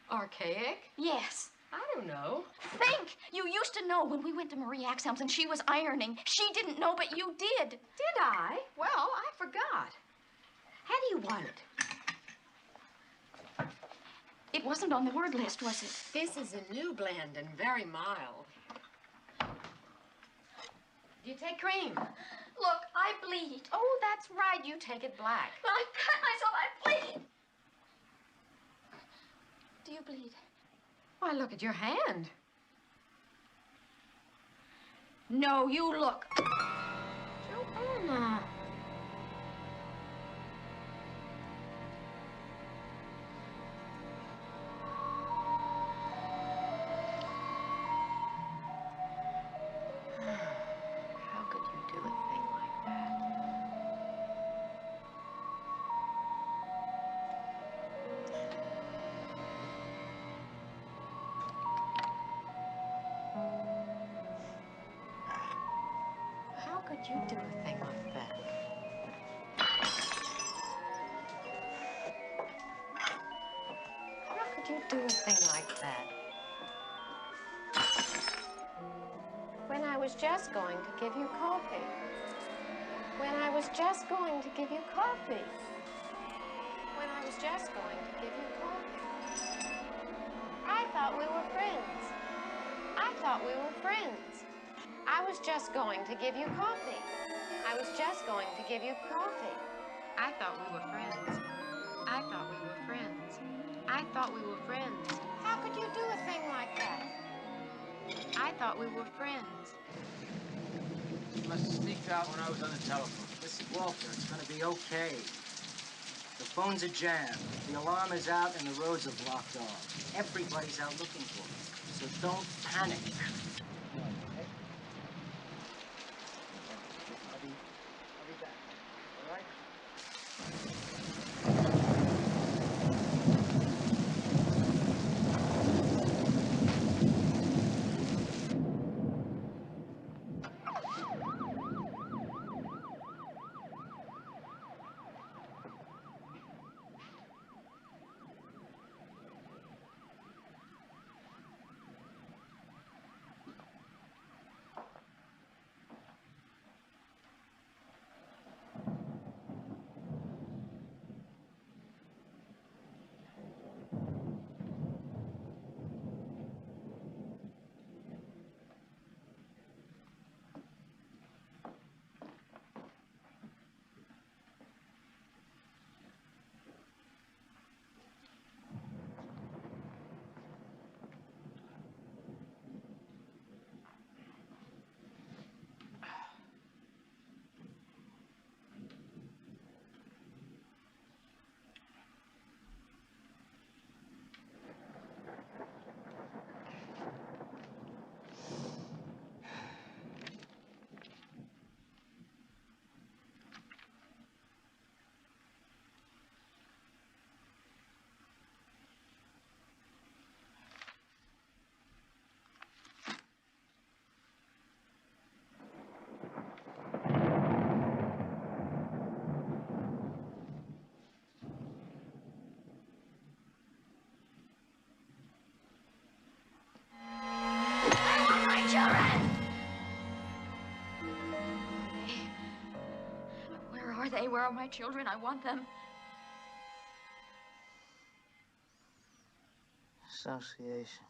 [SPEAKER 21] Archaic?
[SPEAKER 2] Yes.
[SPEAKER 21] I don't know.
[SPEAKER 2] Think! You used to know when we went to Marie Axel's and she was ironing. She didn't know, but you did.
[SPEAKER 21] Did I? Well, I forgot. How do you want it?
[SPEAKER 2] It wasn't on the word list, was it?
[SPEAKER 21] This is a new blend and very mild. Do you take cream?
[SPEAKER 2] Look, I bleed.
[SPEAKER 21] Oh, that's right. You take it black.
[SPEAKER 2] But I cut myself. I bleed. Do you bleed?
[SPEAKER 21] Why, look at your hand.
[SPEAKER 2] No, you look.
[SPEAKER 21] Joanna. How could you do a thing like that? How could you do a thing like that? How could you do a thing like that? When I was just going to give you coffee. When I was just going to give you coffee. When I was just going to give you coffee. I thought we were friends. I thought we were friends. I was just going to give you coffee. I was just going to give you coffee. I thought we were friends. I thought we were friends. I thought we were friends. How could you do a thing like that? I thought we were friends.
[SPEAKER 5] She must have sneaked out when I was on the telephone. Listen, Walter, it's gonna be okay. The phones are jammed. The alarm is out and the roads are blocked off. Everybody's out looking for me. So don't panic. I'll be back. All right?
[SPEAKER 2] Where are my children? I want them.
[SPEAKER 5] Association.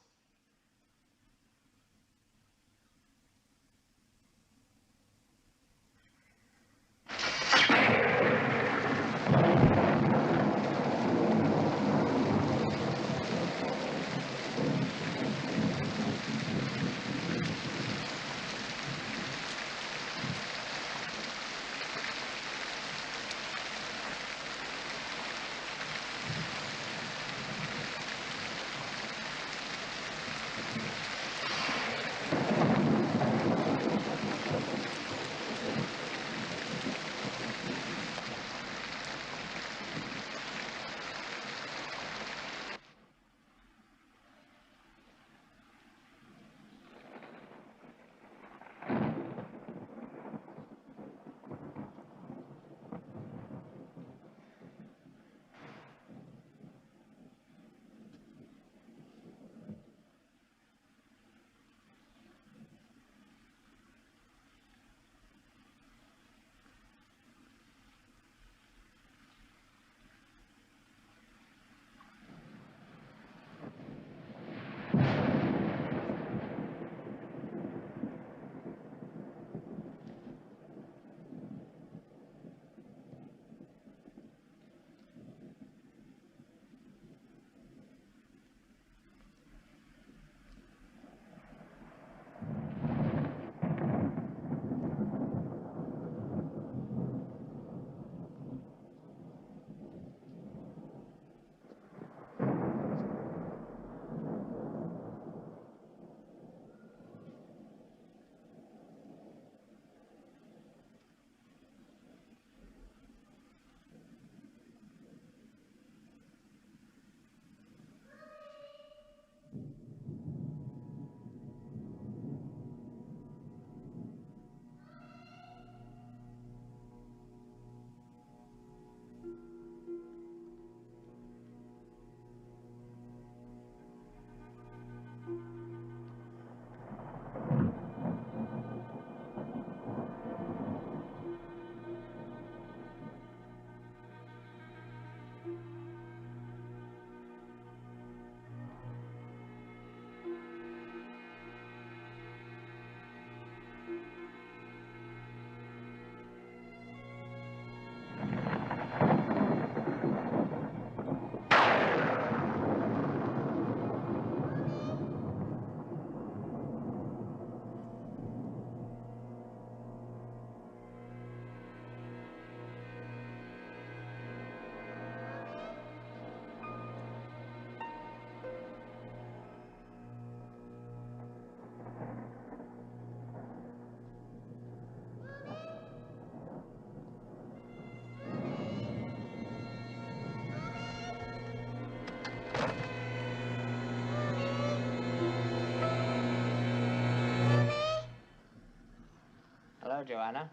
[SPEAKER 16] Hello, Joanna.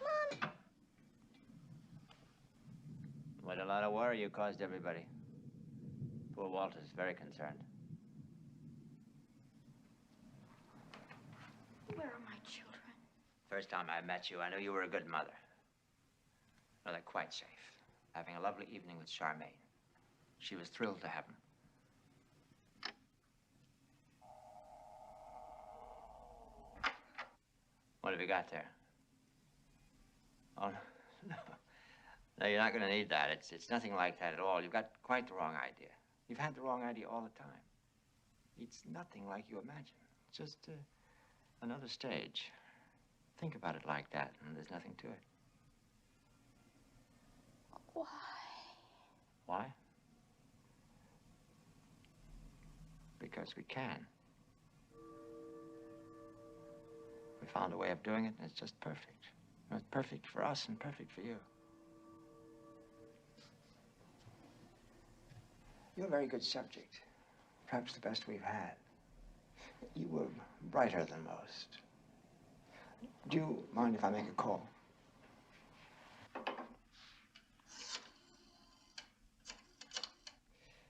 [SPEAKER 16] Mom. What a lot of worry you caused everybody. Poor Walter's very concerned.
[SPEAKER 2] Where are my children?
[SPEAKER 16] First time I met you, I knew you were a good mother. Well, they're quite safe. Having a lovely evening with Charmaine. She was thrilled to have him. What have you got there? Oh, no. No, you're not going to need that. It's nothing like that at all. You've got quite the wrong idea. You've had the wrong idea all the time. It's nothing like you imagine. It's just another stage. Think about it like that, and there's nothing to it.
[SPEAKER 2] Why?
[SPEAKER 16] Why? Because we can. We found a way of doing it, and it's just perfect. It's perfect for us and perfect for you. You're a very good subject. Perhaps the best we've had. You were brighter than most. Do you mind if I make a call?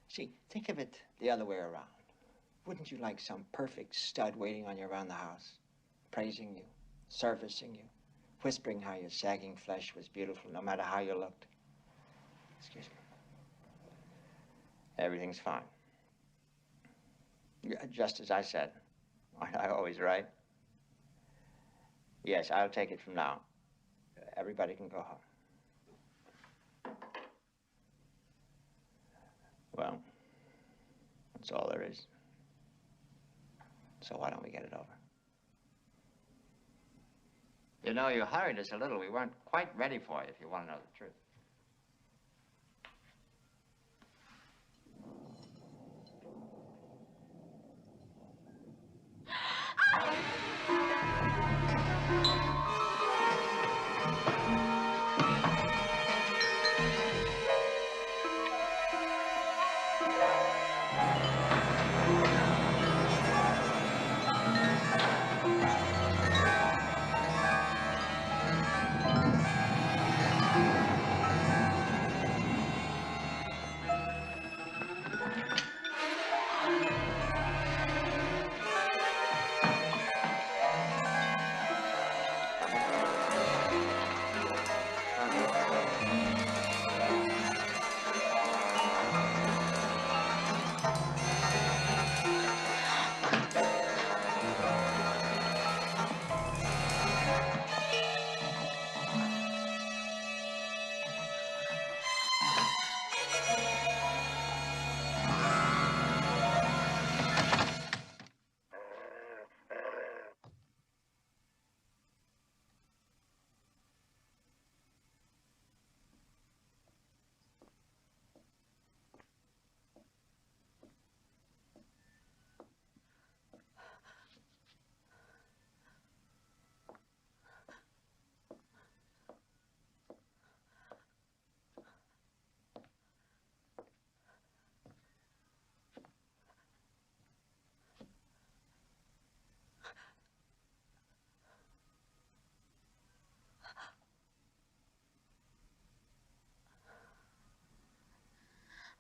[SPEAKER 16] See, think of it the other way around. Wouldn't you like some perfect stud waiting on you around the house? Praising you, servicing you, whispering how your sagging flesh was beautiful no matter how you looked. Excuse me. Everything's fine. Yeah, just as I said. Aren't I always right? Yes, I'll take it from now. Everybody can go home. Well, that's all there is. So why don't we get it over? You know, you hurried us a little. We weren't quite ready for you, if you want to know the truth.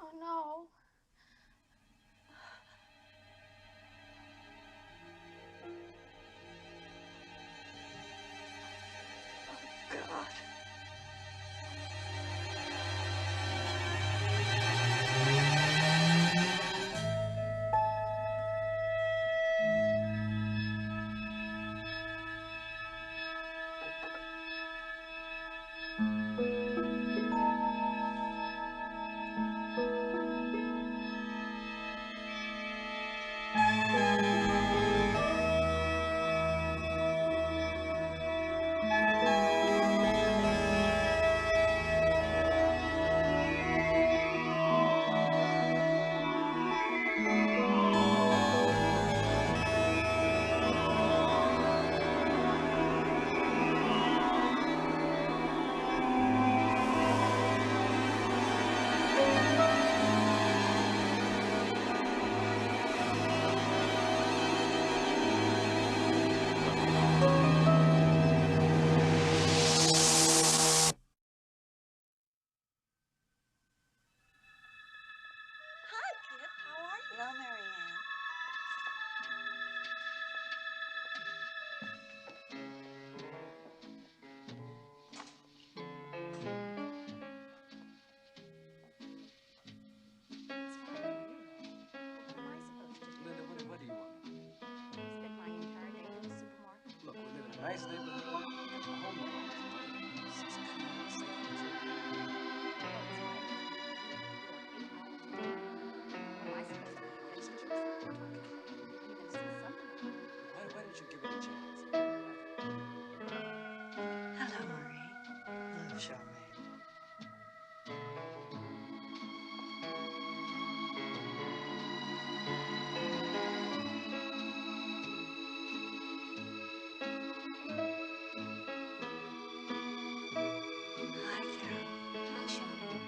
[SPEAKER 2] Oh, no. Oh, God.
[SPEAKER 11] Hi, Kit. How are you? Hello, Marianne.
[SPEAKER 8] Linda, what do you want?
[SPEAKER 21] Spent my entire day in the supermarket.
[SPEAKER 8] Look, we live in a nice neighborhood. A home that owns money. It's clean, safe, and why don't you give it a chance?
[SPEAKER 11] Hello, Marie. Hello, Charmaine. Hi, Carol.
[SPEAKER 12] Hi, Charmaine.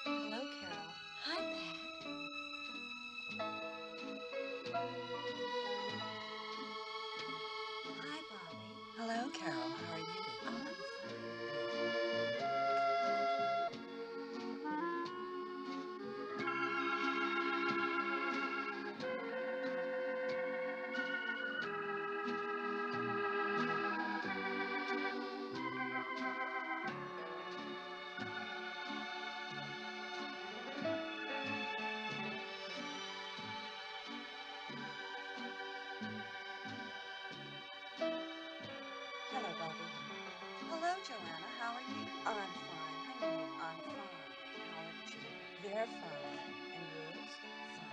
[SPEAKER 11] Hello, Carol.
[SPEAKER 12] Hi, Pat.
[SPEAKER 11] Hi, Bobby.
[SPEAKER 13] Hello, Carol. How are you? Hello, Bobby. Hello, Joanna. How are you? I'm fine. How are you? I'm fine. How are you? They're fine. And yours? Fine.